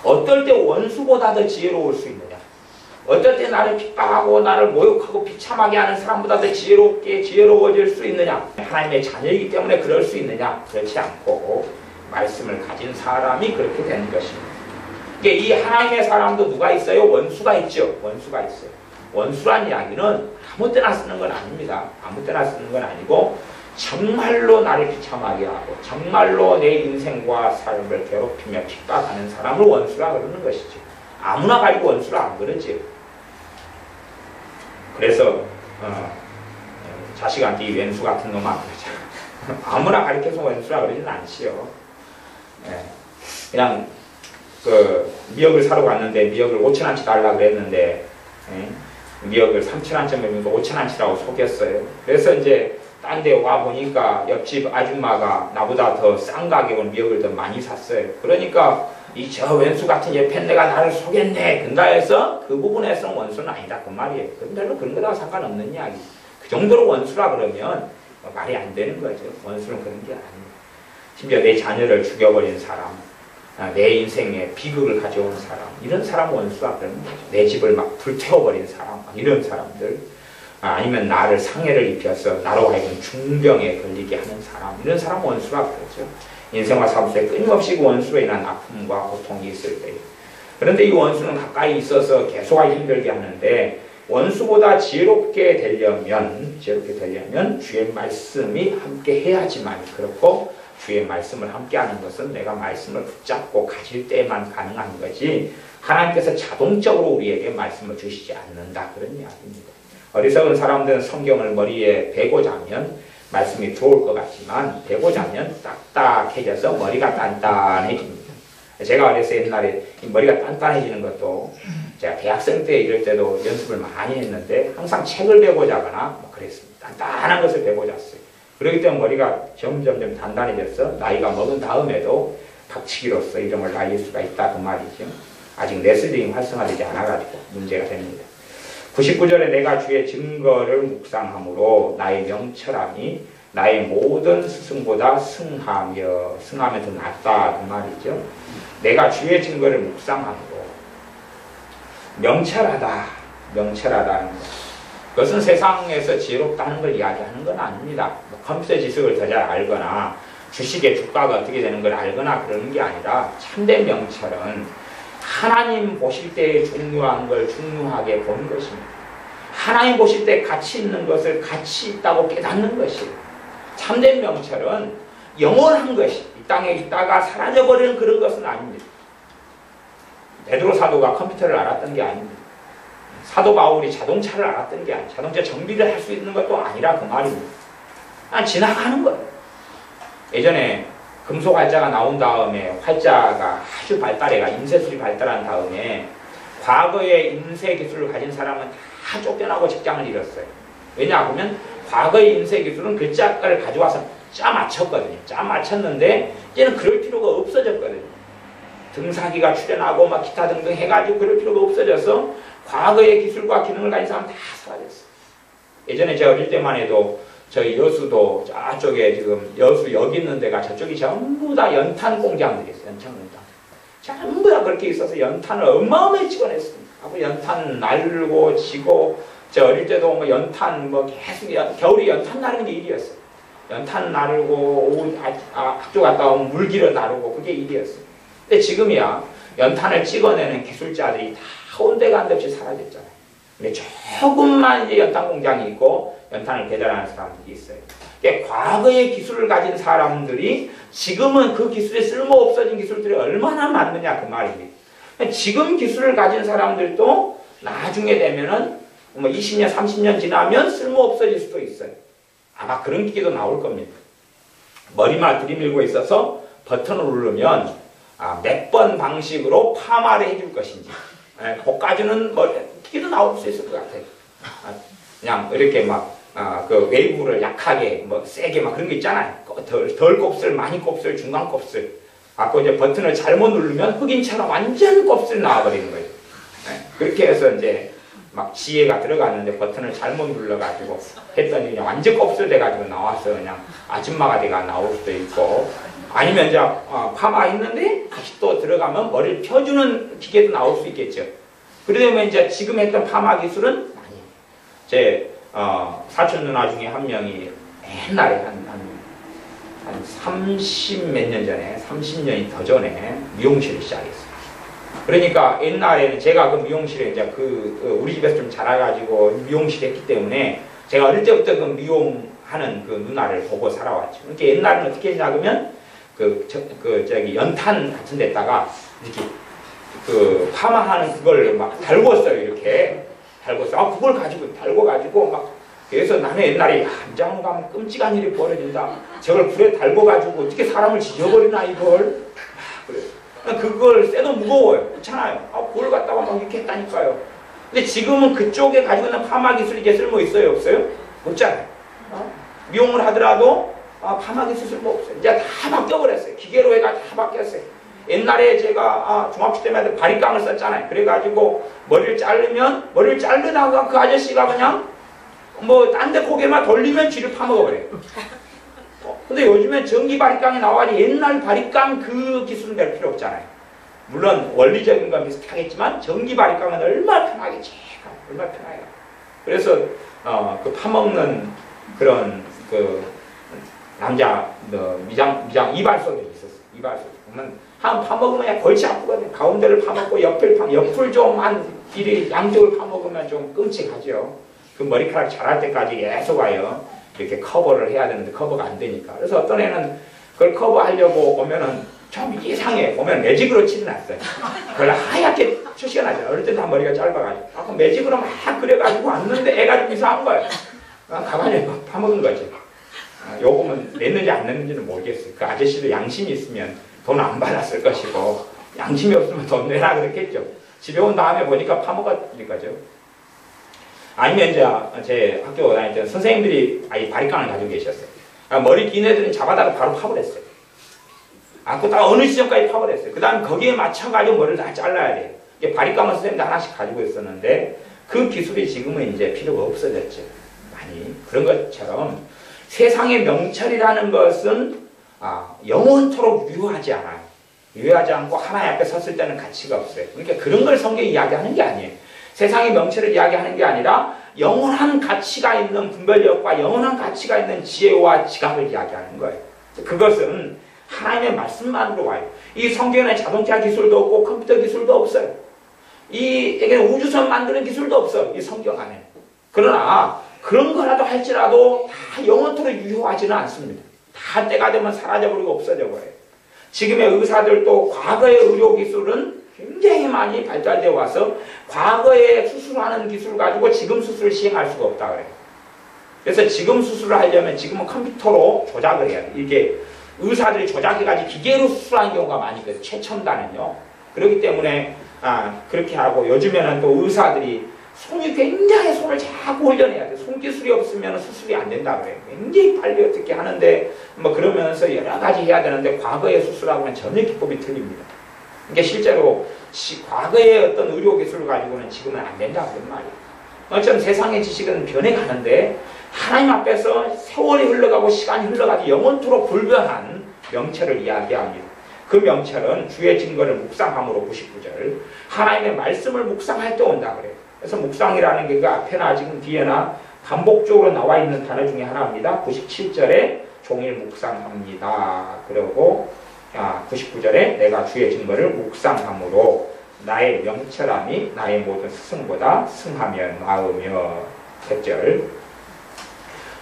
S1: 어떨 때 원수보다 더 지혜로울 수 있느냐? 어떨 때 나를 핍박하고 나를 모욕하고 비참하게 하는 사람보다 더 지혜로워질 수 있느냐? 하나님의 자녀이기 때문에 그럴 수 있느냐? 그렇지 않고 말씀을 가진 사람이 그렇게 되는 것입니다. 이 하나님의 사람도 누가 있어요? 원수가 있죠. 원수가 있어요. 원수란 이야기는 아무 때나 쓰는 건 아닙니다. 아무 때나 쓰는 건 아니고 정말로 나를 비참하게 하고 정말로 내 인생과 삶을 괴롭히며 핍박하는 사람을 원수라 그러는 것이죠. 아무나 가지고 원수라 안 그러지. 그래서 자식한테 이 왼수 같은 놈 안 그러죠. 아무나 가르쳐서 원수라 그러지는 않지요. 그냥 미역을 사러 갔는데 미역을 5,000원치 달라 그랬는데 미역을 3,000원짜리면 5,000원치라고 속였어요. 그래서 이제 딴 데 와 보니까 옆집 아줌마가 나보다 더 싼 가격으로 미역을 더 많이 샀어요. 그러니까 이 저 왼수 같은 예편내가 나를 속였네. 근다 해서 그 부분에서는 원수는 아니다. 그 말이에요. 별로 그런 거랑 상관없는 이야기. 그 정도로 원수라 그러면 말이 안 되는 거죠. 원수는 그런 게 아니에요. 심지어 내 자녀를 죽여버린 사람, 내 인생에 비극을 가져온 사람, 이런 사람 원수가 그런 거죠. 내 집을 막 불태워버린 사람, 이런 사람들, 아니면 나를 상해를 입혀서 나로 하여금 중병에 걸리게 하는 사람, 이런 사람 원수가 그러죠. 인생과 삶 속에 끊임없이 그 원수로 인한 아픔과 고통이 있을 때. 그런데 이 원수는 가까이 있어서 계속하기 힘들게 하는데 원수보다 지혜롭게 되려면 주의 말씀이 함께 해야지만 그렇고 주의 말씀을 함께하는 것은 내가 말씀을 붙잡고 가질 때만 가능한 거지 하나님께서 자동적으로 우리에게 말씀을 주시지 않는다. 그런 이야기입니다. 어리석은 사람들은 성경을 머리에 베고 자면 말씀이 들어올 것 같지만 베고 자면 딱딱해져서 머리가 단단해집니다. 제가 어렸을 때 옛날에 머리가 단단해지는 것도 제가 대학생 때 이럴 때도 연습을 많이 했는데 항상 책을 베고 자거나 그랬습니다. 단단한 것을 베고 잤어요. 그렇기 때문에 머리가 점점 단단해져서 나이가 먹은 다음에도 박치기로서 이름을 날릴 수가 있다 그 말이죠. 아직 레슬링이 활성화되지 않아가지고 문제가 됩니다. 99절에 내가 주의 증거를 묵상함으로 나의 명철함이 나의 모든 스승보다 승하면 더 낫다 그 말이죠. 내가 주의 증거를 묵상함으로 명철하다는 것. 그것은 세상에서 지혜롭다는 걸 이야기하는 건 아닙니다. 컴퓨터 지식을 더 잘 알거나 주식의 주가가 어떻게 되는 걸 알거나 그러는 게 아니라 참된 명철은 하나님 보실 때 중요한 걸 중요하게 보는 것입니다. 하나님 보실 때 가치 있는 것을 가치 있다고 깨닫는 것이에요. 참된 명철은 영원한 것이 땅에 있다가 사라져버리는 그런 것은 아닙니다. 베드로 사도가 컴퓨터를 알았던 게 아닙니다. 사도 바울이 자동차를 알았던 게 아니에요. 자동차 정비를 할 수 있는 것도 아니라 그 말입니다. 그냥 지나가는 거예요. 예전에 금속 활자가 나온 다음에 활자가 아주 발달해가 인쇄술이 발달한 다음에 과거의 인쇄 기술을 가진 사람은 다 쫓겨나고 직장을 잃었어요. 왜냐하면 과거의 인쇄 기술은 글자를 가져와서 짜 맞췄거든요. 짜 맞췄는데 이제는 그럴 필요가 없어졌거든요. 등사기가 출현하고 막 기타 등등 해가지고 그럴 필요가 없어져서 과거의 기술과 기능을 가진 사람 다 사라졌어요. 예전에 제가 어릴 때만 해도 저희 여수도 저쪽에 지금 여수 여기 있는 데가 저쪽이 전부 다 연탄 공장들이 있어요. 연탄 공장. 전부 다 그렇게 있어서 연탄을 어마어마하게 찍어냈습니다. 하고 연탄 날고 지고 저 어릴 때도 뭐 연탄 뭐 계속 겨울에 연탄 나르는 게 일이었어요. 연탄 나르고 학교 갔다 오면 물기를 나르고 그게 일이었어요. 근데 지금이야 연탄을 찍어내는 기술자들이 다 온데간데 없이 사라졌잖아요. 근데 조금만 이제 연탄 공장이 있고 연탄을 배달하는 사람들이 있어요. 그러니까 과거의 기술을 가진 사람들이 지금은 그 기술에 쓸모없어진 기술들이 얼마나 많느냐 그 말입니다. 지금 기술을 가진 사람들도 나중에 되면은 뭐 20년, 30년 지나면 쓸모없어질 수도 있어요. 아마 그런 기계도 나올 겁니다. 머리만 들이밀고 있어서 버튼을 누르면 몇 번 방식으로 파마를 해줄 것인지 그까지는 기계도 나올 수 있을 것 같아요. 그냥 이렇게 그 웨이브를 약하게 세게 그런 거 있잖아요. 덜 곱슬, 많이 곱슬, 중간 곱슬. 이제 버튼을 잘못 누르면 흑인처럼 완전 곱슬 나와버리는 거예요. 그렇게 해서 이제 지혜가 들어갔는데 버튼을 잘못 눌러가지고 했더니 그냥 완전 곱슬 돼가지고 나와서 그냥 아줌마가 돼가 나올 수도 있고, 아니면 이제 파마 했는데 다시 또 들어가면 머리를 펴주는 기계도 나올 수 있겠죠. 그러면 이제 지금 했던 파마 기술은 제 사촌 누나 중에 한 명이 옛날에 한 30 몇 년 전에 30년이 더 전에 미용실을 시작했어요. 그러니까 옛날에는 제가 그 미용실에 이제 우리 집에서 좀 자라가지고 미용실 했기 때문에 제가 어릴 때부터 그 미용하는 그 누나를 보고 살아왔죠. 그러니까 옛날에는 어떻게 했냐 그러면 저기 연탄 같은 데다가 이렇게 파마하는 그걸 달궜어요. 이렇게 달궜어. 그걸 가지고 달궈가지고 그래서 나는 옛날에 현장 가면 끔찍한 일이 벌어진다. 저걸 불에 달궈가지고 어떻게 사람을 지져버리나 이걸. 그래. 그걸 쎄도 무거워요. 그렇잖아요. 그걸 갖다가 이렇게 했다니까요. 근데 지금은 그쪽에 가지고 있는 파마 기술이 이제 쓸모 있어요? 없어요? 없잖아요. 미용을 하더라도 파마 기술 쓸모 없어요. 이제 다 바뀌어버렸어요. 기계로 해가 다 바뀌었어요. 옛날에 제가 중학교 때마다 바리깡을 썼잖아요. 그래가지고 머리를 자르다가 그 아저씨가 그냥 딴 데 고개만 돌리면 쥐를 파먹어버려요. 근데 요즘엔 전기 바리깡이 나와가지고 옛날 바리깡 그 기술은 낼 필요 없잖아요. 물론 원리적인 건 비슷하겠지만 전기 바리깡은 얼마나 편하게 얼마나 편하게. 그래서 그 파먹는 그런 남자 미장 이발소들이 있었어요. 이발소 보면 한 파먹으면 골치 아프거든요. 가운데를 파먹고 옆을 좀 한 길이 양쪽을 파먹으면 좀 끔찍하죠. 그 머리카락 자랄 때까지 계속 와요. 이렇게 커버를 해야 되는데 커버가 안 되니까. 그래서 어떤 애는 그걸 커버하려고 오면은 좀 이상해. 보면 매직으로 칠해놨어요. 그걸 하얗게 표시가 나죠. 어릴 때도 머리가 짧아가지고. 그 매직으로 막 그려가지고 왔는데 애가 좀 이상한 거예요. 가만히 파먹은 거지. 요금은 냈는지 안 냈는지는 모르겠어요. 그 아저씨도 양심이 있으면 돈 안 받았을 것이고, 양심이 없으면 돈 내라 그랬겠죠. 집에 온 다음에 보니까 파먹었으니까죠. 아니면 이제 제 학교 다닐 때는 선생님들이 바리깡을 가지고 계셨어요. 머리 긴 애들은 잡아다가 바로 파버렸어요. 그다가 어느 시점까지 파버렸어요. 그 다음 거기에 맞춰가지고 머리를 다 잘라야 돼요. 이게 바리깡을 선생님들 하나씩 가지고 있었는데 그 기술이 지금은 이제 필요가 없어졌죠. 많이. 그런 것처럼 세상의 명철이라는 것은 영원토록 유효하지 않아요. 유효하지 않고 하나님 앞에 섰을 때는 가치가 없어요. 그러니까 그런 걸 성경이 이야기하는 게 아니에요. 세상의 명철을 이야기하는 게 아니라 영원한 가치가 있는 분별력과 영원한 가치가 있는 지혜와 지각을 이야기하는 거예요. 그것은 하나님의 말씀만으로 와요. 이 성경에는 자동차 기술도 없고 컴퓨터 기술도 없어요. 이게 우주선 만드는 기술도 없어요. 이 성경 안에. 그러나 그런 거라도 할지라도 다 영원토록 유효하지는 않습니다. 다 때가 되면 사라져버리고 없어져 버려요. 지금의 의사들도 과거의 의료기술은 굉장히 많이 발달되어 와서 과거에 수술하는 기술 가지고 지금 수술을 시행할 수가 없다 그래요. 그래서 지금 수술을 하려면 지금은 컴퓨터로 조작을 해야 돼. 이게 의사들이 조작해가지고 기계로 수술하는 경우가 많이 있거든요. 최첨단은요. 그렇기 때문에 그렇게 하고 요즘에는 또 의사들이 손이 굉장히 손을 자꾸 훈련해야 돼. 손기술이 없으면 수술이 안 된다 그래요. 굉장히 빨리 어떻게 하는데 뭐 그러면서 여러 가지 해야 되는데 과거의 수술하고는 전혀 기법이 틀립니다. 그러니까 실제로 과거의 어떤 의료 기술을 가지고는 지금은 안 된다 그런 말이에요. 어쩌면 세상의 지식은 변해가는데 하나님 앞에서 세월이 흘러가고 시간이 흘러가도 영원토록 불변한 명철을 이야기합니다. 그 명철은 주의 증거를 묵상함으로 99절 하나님의 말씀을 묵상할 때 온다 그래요. 그래서 묵상이라는 게 그 앞에나 지금 뒤에나 반복적으로 나와 있는 단어 중에 하나입니다. 97절에 종일 묵상합니다. 그리고 99절에 내가 주의 증거를 묵상함으로 나의 명철함이 나의 모든 스승보다 승하며 나으며 100절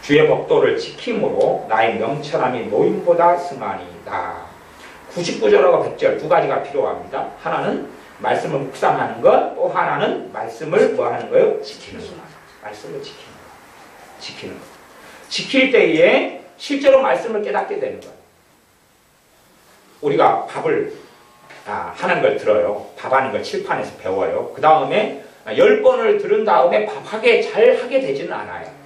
S1: 주의 법도를 지킴으로 나의 명철함이 노인보다 승하니이다. 99절하고 100절 두 가지가 필요합니다. 하나는 말씀을 묵상하는 것, 또 하나는 말씀을 뭐 하는 거예요? 지키는 것. 말씀을 지키는 것. 지키는 것. 지킬 때에 실제로 말씀을 깨닫게 되는 것. 우리가 밥을 하는 걸 들어요. 밥하는 걸 칠판에서 배워요. 그 다음에 10번을 들은 다음에 밥하게 잘 하게 되지는 않아요.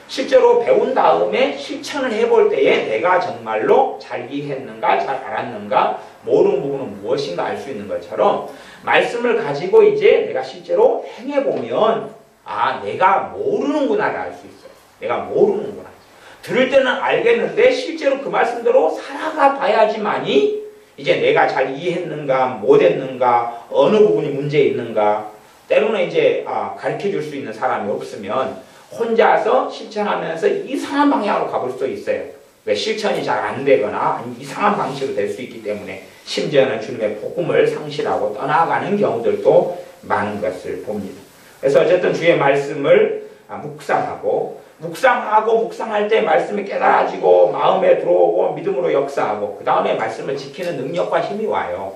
S1: 실제로 배운 다음에 실천을 해볼 때에 내가 정말로 잘 이해했는가, 잘 알았는가, 모르는 부분은 무엇인가 알 수 있는 것처럼 말씀을 가지고 이제 내가 실제로 행해보면 내가 모르는구나를 알 수 있어요. 내가 모르는구나. 들을 때는 알겠는데 실제로 그 말씀대로 살아가 봐야지만이 이제 내가 잘 이해했는가, 못했는가, 어느 부분이 문제 있는가, 때로는 이제 가르쳐줄 수 있는 사람이 없으면 혼자서 실천하면서 이상한 방향으로 가볼 수도 있어요. 왜 실천이 잘 안 되거나 이상한 방식으로 될 수 있기 때문에 심지어는 주님의 복음을 상실하고 떠나가는 경우들도 많은 것을 봅니다. 그래서 어쨌든 주의 말씀을 묵상하고 묵상할 때 말씀이 깨달아지고 마음에 들어오고 믿음으로 역사하고 그 다음에 말씀을 지키는 능력과 힘이 와요.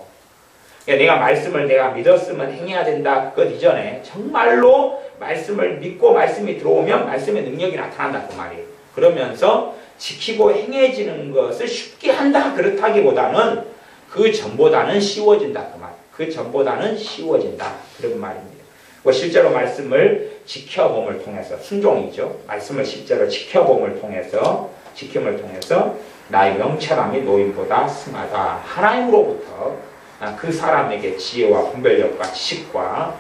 S1: 내가 말씀을 내가 믿었으면 행해야 된다. 그것 이전에 정말로 말씀을 믿고 말씀이 들어오면 말씀의 능력이 나타난다 그 말이에요. 그러면서 지키고 행해지는 것을 쉽게 한다 그렇다기보다는 그 전보다는 쉬워진다 그 말. 그 전보다는 쉬워진다 그런 말입니다. 실제로 말씀을 지켜봄을 통해서 순종이죠. 말씀을 실제로 지켜봄을 통해서 지킴을 통해서 나의 명철함이 노인보다 승하다. 하나님으로부터 그 사람에게 지혜와 분별력과 지식과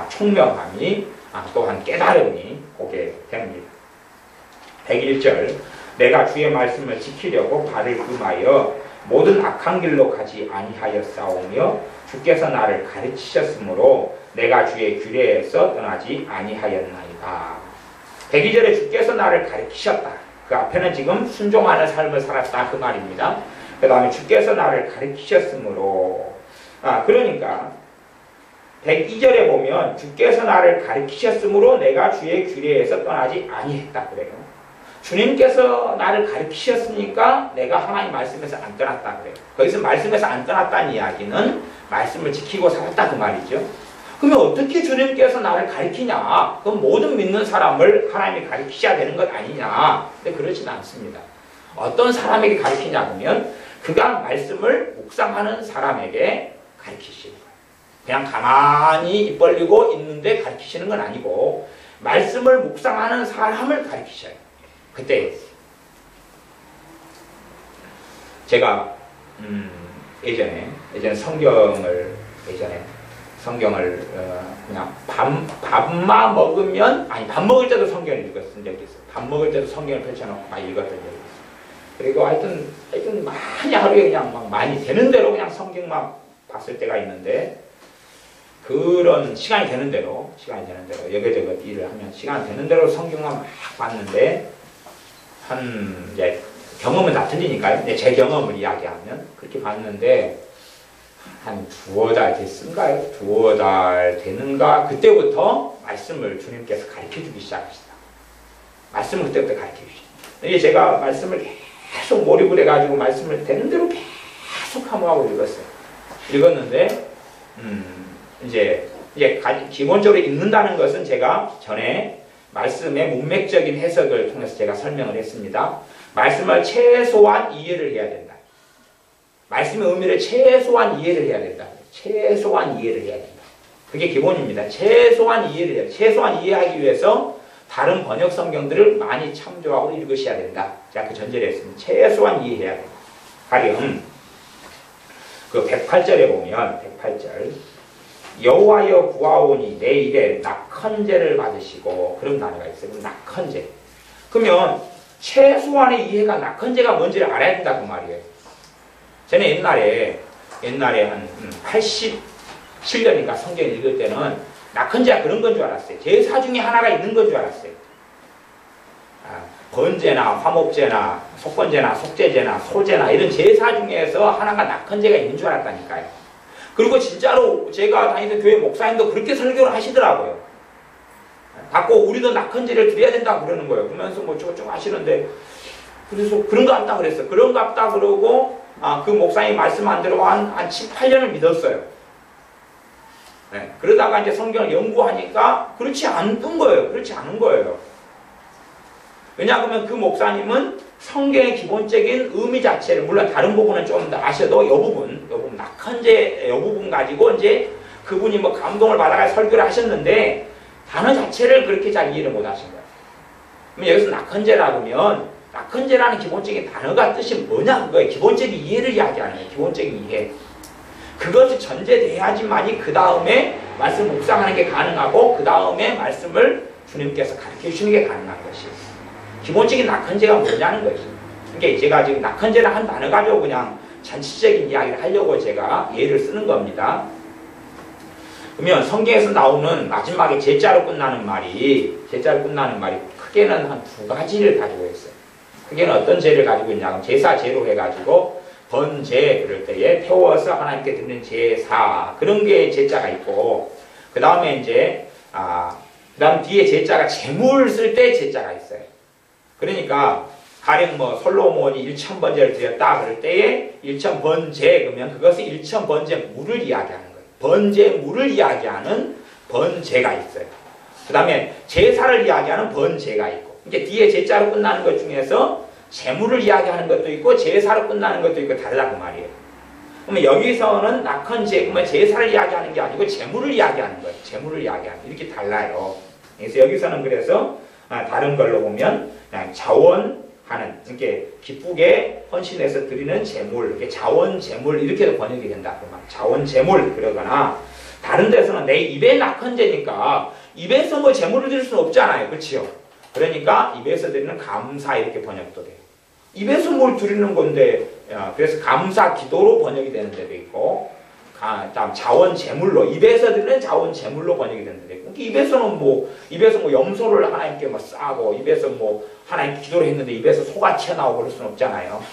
S1: 총명함이 또한 깨달음이 오게 됩니다. 101절 내가 주의 말씀을 지키려고 발을 금하여 모든 악한 길로 가지 아니하였사오며 주께서 나를 가르치셨으므로 내가 주의 규례에서 떠나지 아니하였나이다. 102절에 주께서 나를 가르치셨다. 그 앞에는 지금 순종하는 삶을 살았다 그 말입니다. 그 다음에 주께서 나를 가르치셨으므로 그러니까 102절에 보면 주께서 나를 가르치셨으므로 내가 주의 규례에서 떠나지 아니했다 그래요. 주님께서 나를 가르치셨으니까 내가 하나님 말씀에서 안 떠났다 그래요. 거기서 말씀에서 안 떠났다는 이야기는 말씀을 지키고 살았다 그 말이죠. 그러면 어떻게 주님께서 나를 가르치냐? 그럼 모든 믿는 사람을 하나님이 가르치셔야 되는 것 아니냐? 근데 그렇지는 않습니다. 어떤 사람에게 가르치냐 하면 그가 말씀을 묵상하는 사람에게 가르치시는 거예요. 그냥 가만히 입 벌리고 있는데 가르치시는 건 아니고 말씀을 묵상하는 사람을 가르치셔요. 그때 제가 예전에 성경을 그냥 밥만 먹으면 밥 먹을 때도 성경을 읽었던 적이 있어요. 밥 먹을 때도 성경을 펼쳐놓고 막 읽었던 적이 있어요. 그리고 하여튼 많이 하루에 그냥 막 많이 되는 대로 그냥 성경만 봤을 때가 있는데 그런 시간이 되는 대로 여기저기 일을 하면 시간 되는 대로 성경만 막 봤는데 이제 경험은 다 틀리니까요. 제 경험을 이야기하면 그렇게 봤는데 한 두어 달 됐을까요? 두어 달 되는가? 그때부터 말씀을 주님께서 가르쳐주기 시작하시다. 말씀을 그때부터 가르쳐주시다. 이게 제가 말씀을 계속 몰입을 해가지고 말씀을 되는 대로 수수하고 읽었어요. 읽었는데 이제 기본적으로 읽는다는 것은 제가 전에 말씀의 문맥적인 해석을 통해서 제가 설명을 했습니다. 말씀을 최소한 이해를 해야 된다. 말씀의 의미를 최소한 이해를 해야 된다. 최소한 이해를 해야 된다. 그게 기본입니다. 최소한 이해를 해야 된다. 최소한 이해하기 위해서 다른 번역 성경들을 많이 참조하고 읽으셔야 된다. 제가 그 전제를 했습니다. 최소한 이해해야 된다. 가령 그 108절에 보면 108절 여호와여 구하오니 내 일에 낙헌제를 받으시고 그런 단어가 있어요. 낙헌제. 그러면 최소한의 이해가 낙헌제가 뭔지를 알아야 된다 그 말이에요. 저는 옛날에 한 87년인가 성경 읽을 때는 낙헌제가 그런 건 줄 알았어요. 제사 중에 하나가 있는 건 줄 알았어요. 번제나 화목제나 속건제나 속죄제나 소제나 이런 제사 중에서 하나가 낙헌제가 있는 줄 알았다니까요. 그리고 진짜로 제가 다니던 교회 목사님도 그렇게 설교를 하시더라고요. 받고 우리도 낙헌제를 드려야 된다고 그러는 거예요. 그러면서 뭐 저거 하시는데 그래서 그런가 없다 그랬어요. 그런가 없다 그러고 그 목사님 말씀 안 들어 한 7, 8년을 믿었어요. 네. 그러다가 이제 성경을 연구하니까 그렇지 않은 거예요. 그렇지 않은 거예요. 왜냐하면 그 목사님은 성경의 기본적인 의미 자체를 물론 다른 부분은 좀 더 아셔도 이 부분 낙헌제 이 부분 가지고 이제 그분이 뭐 감동을 받아가 설교를 하셨는데 단어 자체를 그렇게 잘 이해를 못 하신 거예요. 그럼 여기서 낙헌제라고 하면 낙헌제라는 기본적인 단어가 뜻이 뭐냐 그거예요. 기본적인 이해를 이야기하는 거예요. 기본적인 이해. 그것이 전제돼야지만이 그 다음에 말씀 묵상하는 게 가능하고 그 다음에 말씀을 주님께서 가르쳐 주시는 게 가능한 것이에요. 기본적인 낙헌제가 뭐냐는 거죠. 그러니까 제가 지금 낙헌제를 한 단어 가지고 그냥 전체적인 이야기를 하려고 제가 예를 쓰는 겁니다. 그러면 성경에서 나오는 마지막에 제자로 끝나는 말이 크게는 한 두 가지를 가지고 있어요. 크게는 어떤 제를 가지고 있냐면 제사제로 해가지고 번제 그럴 때에 태워서 하나님께 드리는 제사 그런 게 제자가 있고 그 다음에 이제 그 다음 뒤에 제자가 제물 쓸 때 제자가 있어요. 그러니까 가령 뭐 솔로몬이 1000번제를 드렸다 그럴 때에 1000번제 그러면 그것은 1000번제 물을 이야기하는 거예요. 번제 물을 이야기하는 번제가 있어요. 그 다음에 제사를 이야기하는 번제가 있고 이게 뒤에 제자로 끝나는 것 중에서 제물을 이야기하는 것도 있고 제사로 끝나는 것도 있고 달라 그 말이에요. 그러면 여기서는 낙헌제 그러면 제사를 이야기하는 게 아니고 제물을 이야기하는 거예요. 제물을 이야기하는 이렇게 달라요. 그래서 여기서는 그래서 다른 걸로 보면 그냥 자원하는 이렇게 기쁘게 헌신해서 드리는 제물, 이렇게 자원 제물 이렇게도 번역이 된다 그 말. 자원 제물 그러거나 다른 데서는 내 입에 낙헌제니까 입에서 뭐 제물을 드릴 수는 없잖아요, 그렇지요? 그러니까 입에서 드리는 감사 이렇게 번역도 돼요. 입에서 뭘 드리는 건데 그래서 감사 기도로 번역이 되는 데도 있고 다음 자원 제물로 입에서 드리는 자원 제물로 번역이 되는 데도 있고 입에서는 뭐 염소를 하나님께 뭐 싸고 입에서 뭐 하나님께 기도를 했는데 입에서 소가 튀어나오고 그럴 수는 없잖아요.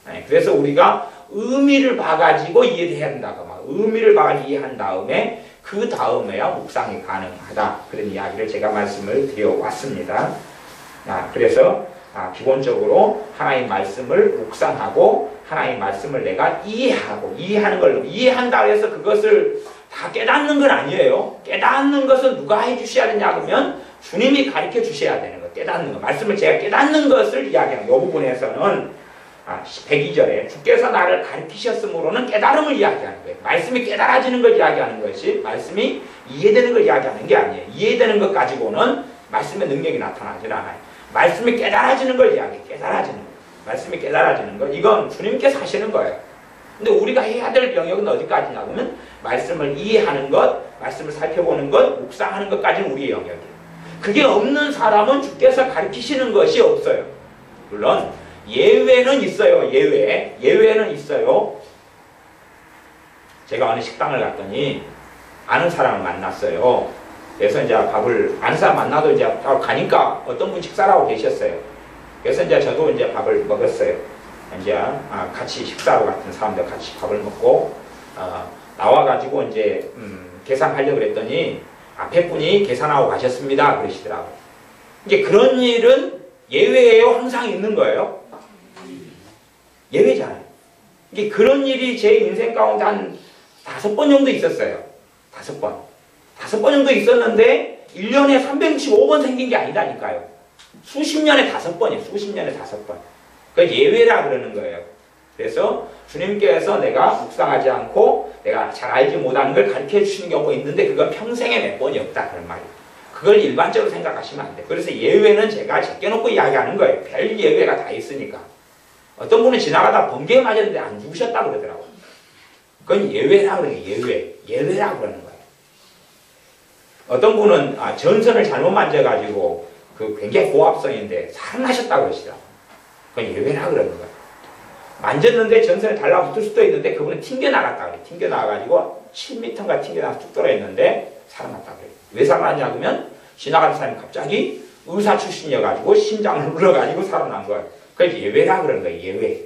S1: 네, 그래서 우리가 의미를 봐가지고 이해를 해야 된다. 의미를 봐가지고 이해한 다음에 그 다음에야 묵상이 가능하다. 그런 이야기를 제가 말씀을 드려왔습니다. 그래서 기본적으로 하나님 말씀을 묵상하고 하나님 말씀을 내가 이해하는 걸로 이해한다 해서 그것을 다 깨닫는 건 아니에요. 깨닫는 것은 누가 해주셔야 되냐 그러면 주님이 가르쳐 주셔야 되는 거. 깨닫는 거. 말씀을 제가 깨닫는 것을 이야기하는 이 부분에서는 102절에 주께서 나를 가르치셨으므로는 깨달음을 이야기하는 거예요. 말씀이 깨달아지는 걸 이야기하는 것이 말씀이 이해되는 걸 이야기하는 게 아니에요. 이해되는 것 가지고는 말씀의 능력이 나타나질 않아요. 말씀이 깨달아지는 걸 이야기해요. 깨달아지는 거. 말씀이 깨달아지는 거. 이건 주님께서 하시는 거예요. 근데 우리가 해야 될 영역은 어디까지냐 그러면 말씀을 이해하는 것, 말씀을 살펴보는 것, 묵상하는 것까지는 우리의 영역이에요. 그게 없는 사람은 주께서 가르치시는 것이 없어요. 물론 예외는 있어요. 예외는 있어요. 제가 어느 식당을 갔더니 아는 사람을 만났어요. 그래서 이제 밥을 아는 사람 만나도 이제 가니까 어떤 분 식사를 하고 계셨어요. 그래서 이제 저도 이제 밥을 먹었어요. 이제 같이 식사하러 같은 사람들 같이 밥을 먹고 나와가지고 이제 계산하려고 그랬더니 앞에 분이 계산하고 가셨습니다. 그러시더라고요. 이제 그런 일은 예외예요? 항상 있는 거예요? 예외잖아요. 이게 그런 일이 제 인생 가운데 한 5번 정도 있었어요. 5번. 5번 정도 있었는데 1년에 365번 생긴 게 아니다니까요. 수십 년에 5번이에요. 수십 년에 5번. 그 예외라 그러는 거예요. 그래서 주님께서 내가 묵상하지 않고 내가 잘 알지 못하는 걸 가르쳐 주시는 경우가 있는데 그건 평생에 몇 번이 없다 그런 말이에요. 그걸 일반적으로 생각하시면 안 돼요. 그래서 예외는 제가 제껴놓고 이야기하는 거예요. 별 예외가 다 있으니까. 어떤 분은 지나가다 번개에 맞았는데 안 죽으셨다고 그러더라고요. 그건 예외라 그러는 거예요. 예외라 그러는 거예요. 어떤 분은 전선을 잘못 만져가지고 그 굉장히 고압선인데 살아나셨다고 그러시더라고요. 그건 예외라 그러는 거예요. 만졌는데 전선에 달라붙을 수도 있는데 그분은 튕겨나갔다 그래요. 튕겨나가가지고 7m인가 튕겨나가서 뚝 떨어졌는데 살아났다 그래요. 왜 살아났냐 그러면 지나가는 사람이 갑자기 의사 출신이어가지고 심장을 눌러가지고 살아난 거예요. 그게 예외라 그런 거예요. 예외.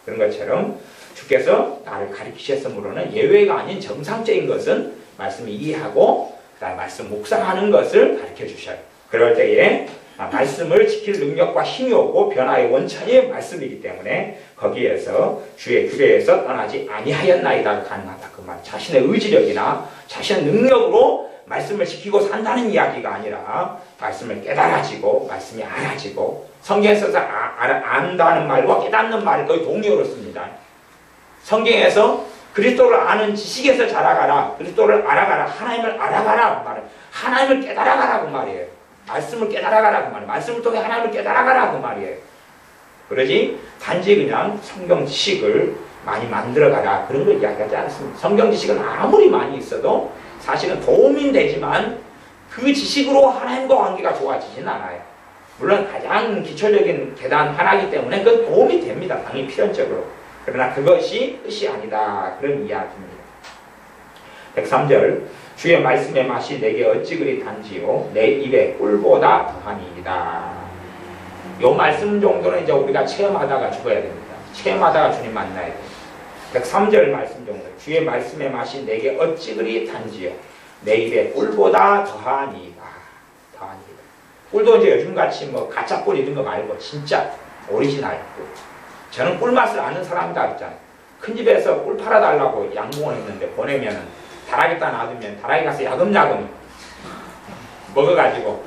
S1: 그런 것처럼 주께서 나를 가르치셨으므로는 예외가 아닌 정상적인 것은 말씀을 이해하고 그다음에 말씀 묵상하는 것을 가르쳐 주셔요. 그럴 때에 말씀을 지킬 능력과 힘이 오고 변화의 원천이 말씀이기 때문에 거기에서 주의 규례에서 떠나지 아니하였나이다 가능하다 그 말. 자신의 의지력이나 자신의 능력으로 말씀을 지키고 산다는 이야기가 아니라 말씀을 깨달아지고 말씀이 알아지고 성경에서 안다는 말과 깨닫는 말을 거의 동의어로 씁니다. 성경에서 그리스도를 아는 지식에서 자라가라, 그리스도를 알아가라, 하나님을 알아가라 그 말이에요. 하나님을 깨달아가라 그 말이에요. 말씀을 깨달아가라 그 말이에요. 말씀을 통해 하나님을 깨달아가라 그 말이에요. 그러지 단지 그냥 성경 지식을 많이 만들어가라 그런 걸 이야기하지 않습니다. 성경 지식은 아무리 많이 있어도 사실은 도움이 되지만 그 지식으로 하나님과 관계가 좋아지진 않아요. 물론 가장 기초적인 계단 하나이기 때문에 그건 도움이 됩니다. 당연히 필연적으로. 그러나 그것이 뜻이 아니다. 그런 이야기입니다. 103절 주의 말씀의 맛이 내게 어찌 그리 단지요 내 입에 꿀보다 더하니이다. 요 말씀 정도는 이제 우리가 체험하다가 죽어야 됩니다. 체험하다가 주님 만나야 됩니다. 103절 말씀 정도 주의 말씀의 맛이 내게 어찌 그리 단지요 내 입에 꿀보다 더하니이다. 더하니이다. 꿀도 이제 요즘같이 뭐 가짜 꿀 이런 거 말고 진짜 오리지널 꿀. 저는 꿀맛을 아는 사람이다 했잖아요. 큰 집에서 꿀 팔아달라고 양봉을 했는데 보내면은 다락에다 놔두면 다락에 가서 야금야금 먹어가지고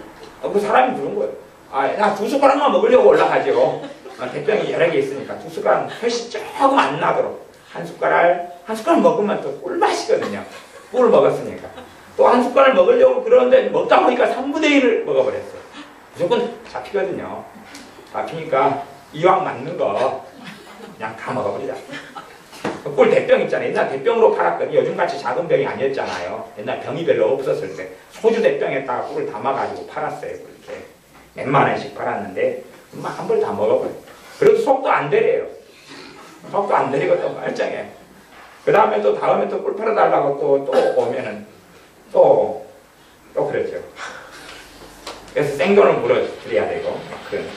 S1: 그 사람이 그런 거예요. 나 2숟가락만 먹으려고 올라가죠. 대병이 여러 개 있으니까 2숟가락 훨씬 조금 안 나도록 한 숟가락 먹으면 또 꿀맛이거든요. 꿀을 먹었으니까 또 한 숟가락 먹으려고 그러는데 먹다 보니까 3분의 1을 먹어버렸어요. 무조건 잡히거든요. 잡히니까 이왕 맞는 거 그냥 다 먹어버리자. 꿀 대병 있잖아요. 옛날 대병으로 팔았거든요. 요즘같이 작은 병이 아니었잖아요. 옛날 병이 별로 없었을 때 소주 대병에다가 꿀을 담아가지고 팔았어요. 그렇게 몇만 원씩 팔았는데 막 한 벌 다 먹어버려요. 그래도 속도 안 되래요. 속도 안 되리고 또 멀쩡해. 그 다음에 또 다음에 또 꿀 팔아달라고 또 오면은 또 그랬죠. 그래서 생돈을 물어드려야 되고 막 그런.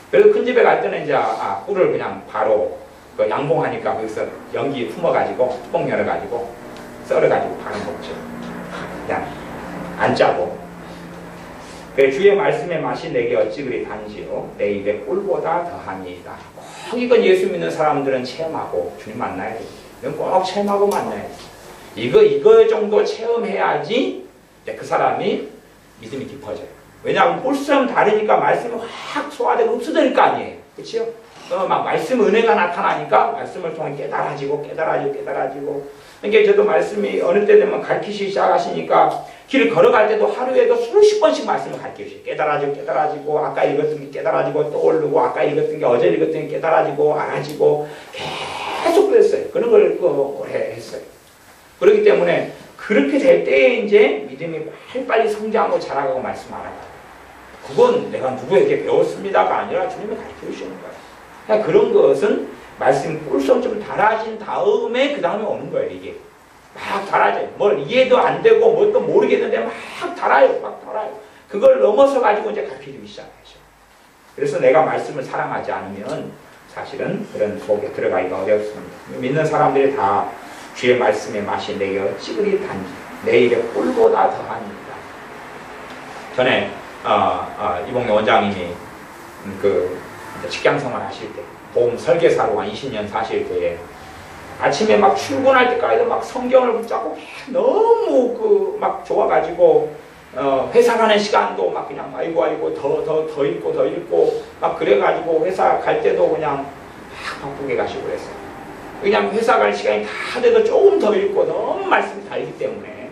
S1: 그래서 큰 집에 갈 때는 이제 꿀을 그냥 바로 그 양봉하니까 거기서 연기 품어가지고 뚜껑 열어가지고 썰어가지고 바로 먹죠. 그냥 안 짜고. 그 주의 말씀의 맛이 내게 어찌 그리 단지요 내 입에 꿀보다 더하니이다. 꼭 이건 예수 믿는 사람들은 체험하고 주님 만나야 돼요. 이건 꼭 체험하고 만나야 돼요. 이거 정도 체험해야지 그 사람이 믿음이 깊어져요. 왜냐하면 꿀처럼 다르니까 말씀이 확 소화되고 흡수될 거 아니에요. 그렇죠? 막 말씀 은혜가 나타나니까 말씀을 통해 깨달아지고 그러니까 저도 말씀이 어느 때 되면 가르치기 시작하시니까 길을 걸어갈 때도 하루에도 수십 번씩 말씀을 가르치시고 깨달아지고 아까 읽었던 게 깨달아지고 떠오르고 아까 읽었던 게 어제 읽었던 게 깨달아지고 알아지고 계속 그랬어요. 그런 걸 오래 했어요. 그렇기 때문에 그렇게 될 때에 이제 믿음이 빨리 성장하고 자라가고 말씀 알아요. 그건 내가 누구에게 배웠습니다가 아니라 주님이 가르쳐 주시는 거예요. 그러니까 그런 것은 말씀 꿀성 좀 달아진 다음에 그 다음에 오는 거예요. 이게 막 달아져요. 뭘 이해도 안 되고 뭘 또 모르겠는데 막 달아요. 그걸 넘어서 가지고 이제 가르쳐 주기 시작하죠. 그래서 내가 말씀을 사랑하지 않으면 사실은 그런 속에 들어가기가 어렵습니다. 믿는 사람들이 다 주의 말씀의 맛이 내게 어찌 그리 단지 내 입에 꿀보다 더하니이다. 전에 이봉래 원장님이 그 직장 생활 하실 때 보험 설계사로 한 20년 사실 때에 아침에 막 출근할 때까지도 막 성경을 붙잡고 너무 막 좋아가지고 회사 가는 시간도 막 그냥 아이고 더 읽고 막 그래가지고 회사 갈 때도 그냥 막 바쁘게 가시고 그랬어요. 그냥 회사 갈 시간이 다 돼도 조금 더 읽고 너무 말씀이 달기 때문에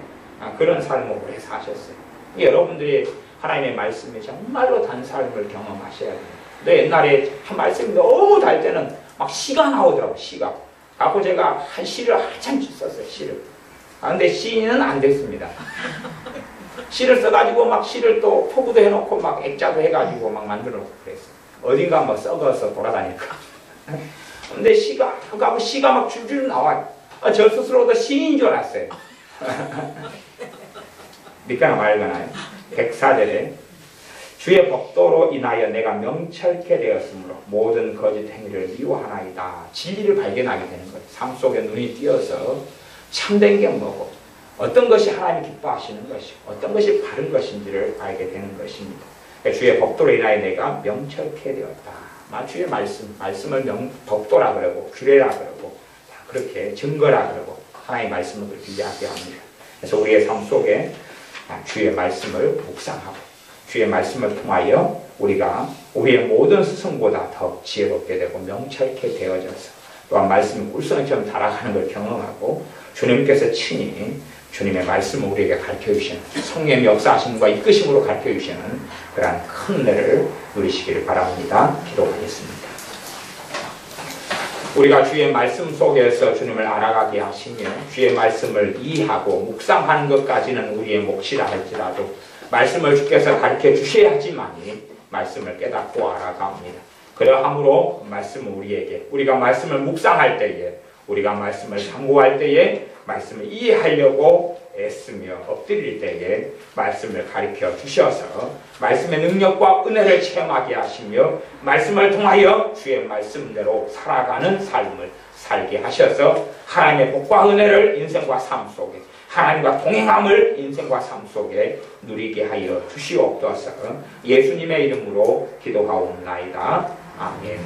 S1: 그런 삶을 오래 사셨어요. 여러분들이 하나님의 말씀에 정말로 단 삶을 경험하셔야 돼요. 근데 옛날에 한 말씀이 너무 달 때는 막 시가 나오더라고요. 시가. 갖고 제가 한 시를 한참 썼어요. 시를. 근데 시인은 안 됐습니다. 시를 써가지고 막 시를 또 포부도 해놓고 막 액자도 해가지고 막 만들어 놓고 그랬어요. 어딘가 뭐 썩어서 돌아다니까. 근데 시가 막 줄줄 나와요. 저 스스로도 시인인 줄 알았어요. 믿거나 말거나요. 104절에 주의 법도로 인하여 내가 명철케 되었으므로 모든 거짓 행위를 미워하나이다. 진리를 발견하게 되는 거예요. 삶 속에 눈이 띄어서 참된 게 뭐고 어떤 것이 하나님이 기뻐하시는 것이고 어떤 것이 바른 것인지를 알게 되는 것입니다. 주의 법도로 인하여 내가 명철케 되었다. 주의 말씀을 법도라 그러고 규례라 그러고 그렇게 증거라 그러고 하나님의 말씀을 그렇게 이야기합니다. 그래서 우리의 삶 속에 주의 말씀을 묵상하고 주의 말씀을 통하여 우리가 우리의 모든 스승보다 더 지혜롭게 되고 명철케 되어져서 또한 말씀이 꿀성처럼 달아가는 걸 경험하고 주님께서 친히 주님의 말씀을 우리에게 가르쳐주시는 성령의 역사하심과 이끄심으로 가르쳐주시는 그러한 큰 은혜를 누리시기를 바랍니다. 기도하겠습니다. 우리가 주의 말씀 속에서 주님을 알아가게 하시며 주의 말씀을 이해하고 묵상하는 것까지는 우리의 몫이라 할지라도 말씀을 주께서 가르쳐 주셔야지만이 말씀을 깨닫고 알아갑니다. 그러함으로 말씀은 우리가 말씀을 묵상할 때에 우리가 말씀을 상고할 때에 말씀을 이해하려고 애쓰며 엎드릴 때에 말씀을 가르쳐 주셔서 말씀의 능력과 은혜를 체험하게 하시며 말씀을 통하여 주의 말씀대로 살아가는 삶을 살게 하셔서 하나님의 복과 은혜를 인생과 삶 속에 하나님과 동행함을 인생과 삶 속에 누리게 하여 주시옵소서. 예수님의 이름으로 기도하옵나이다. 아멘.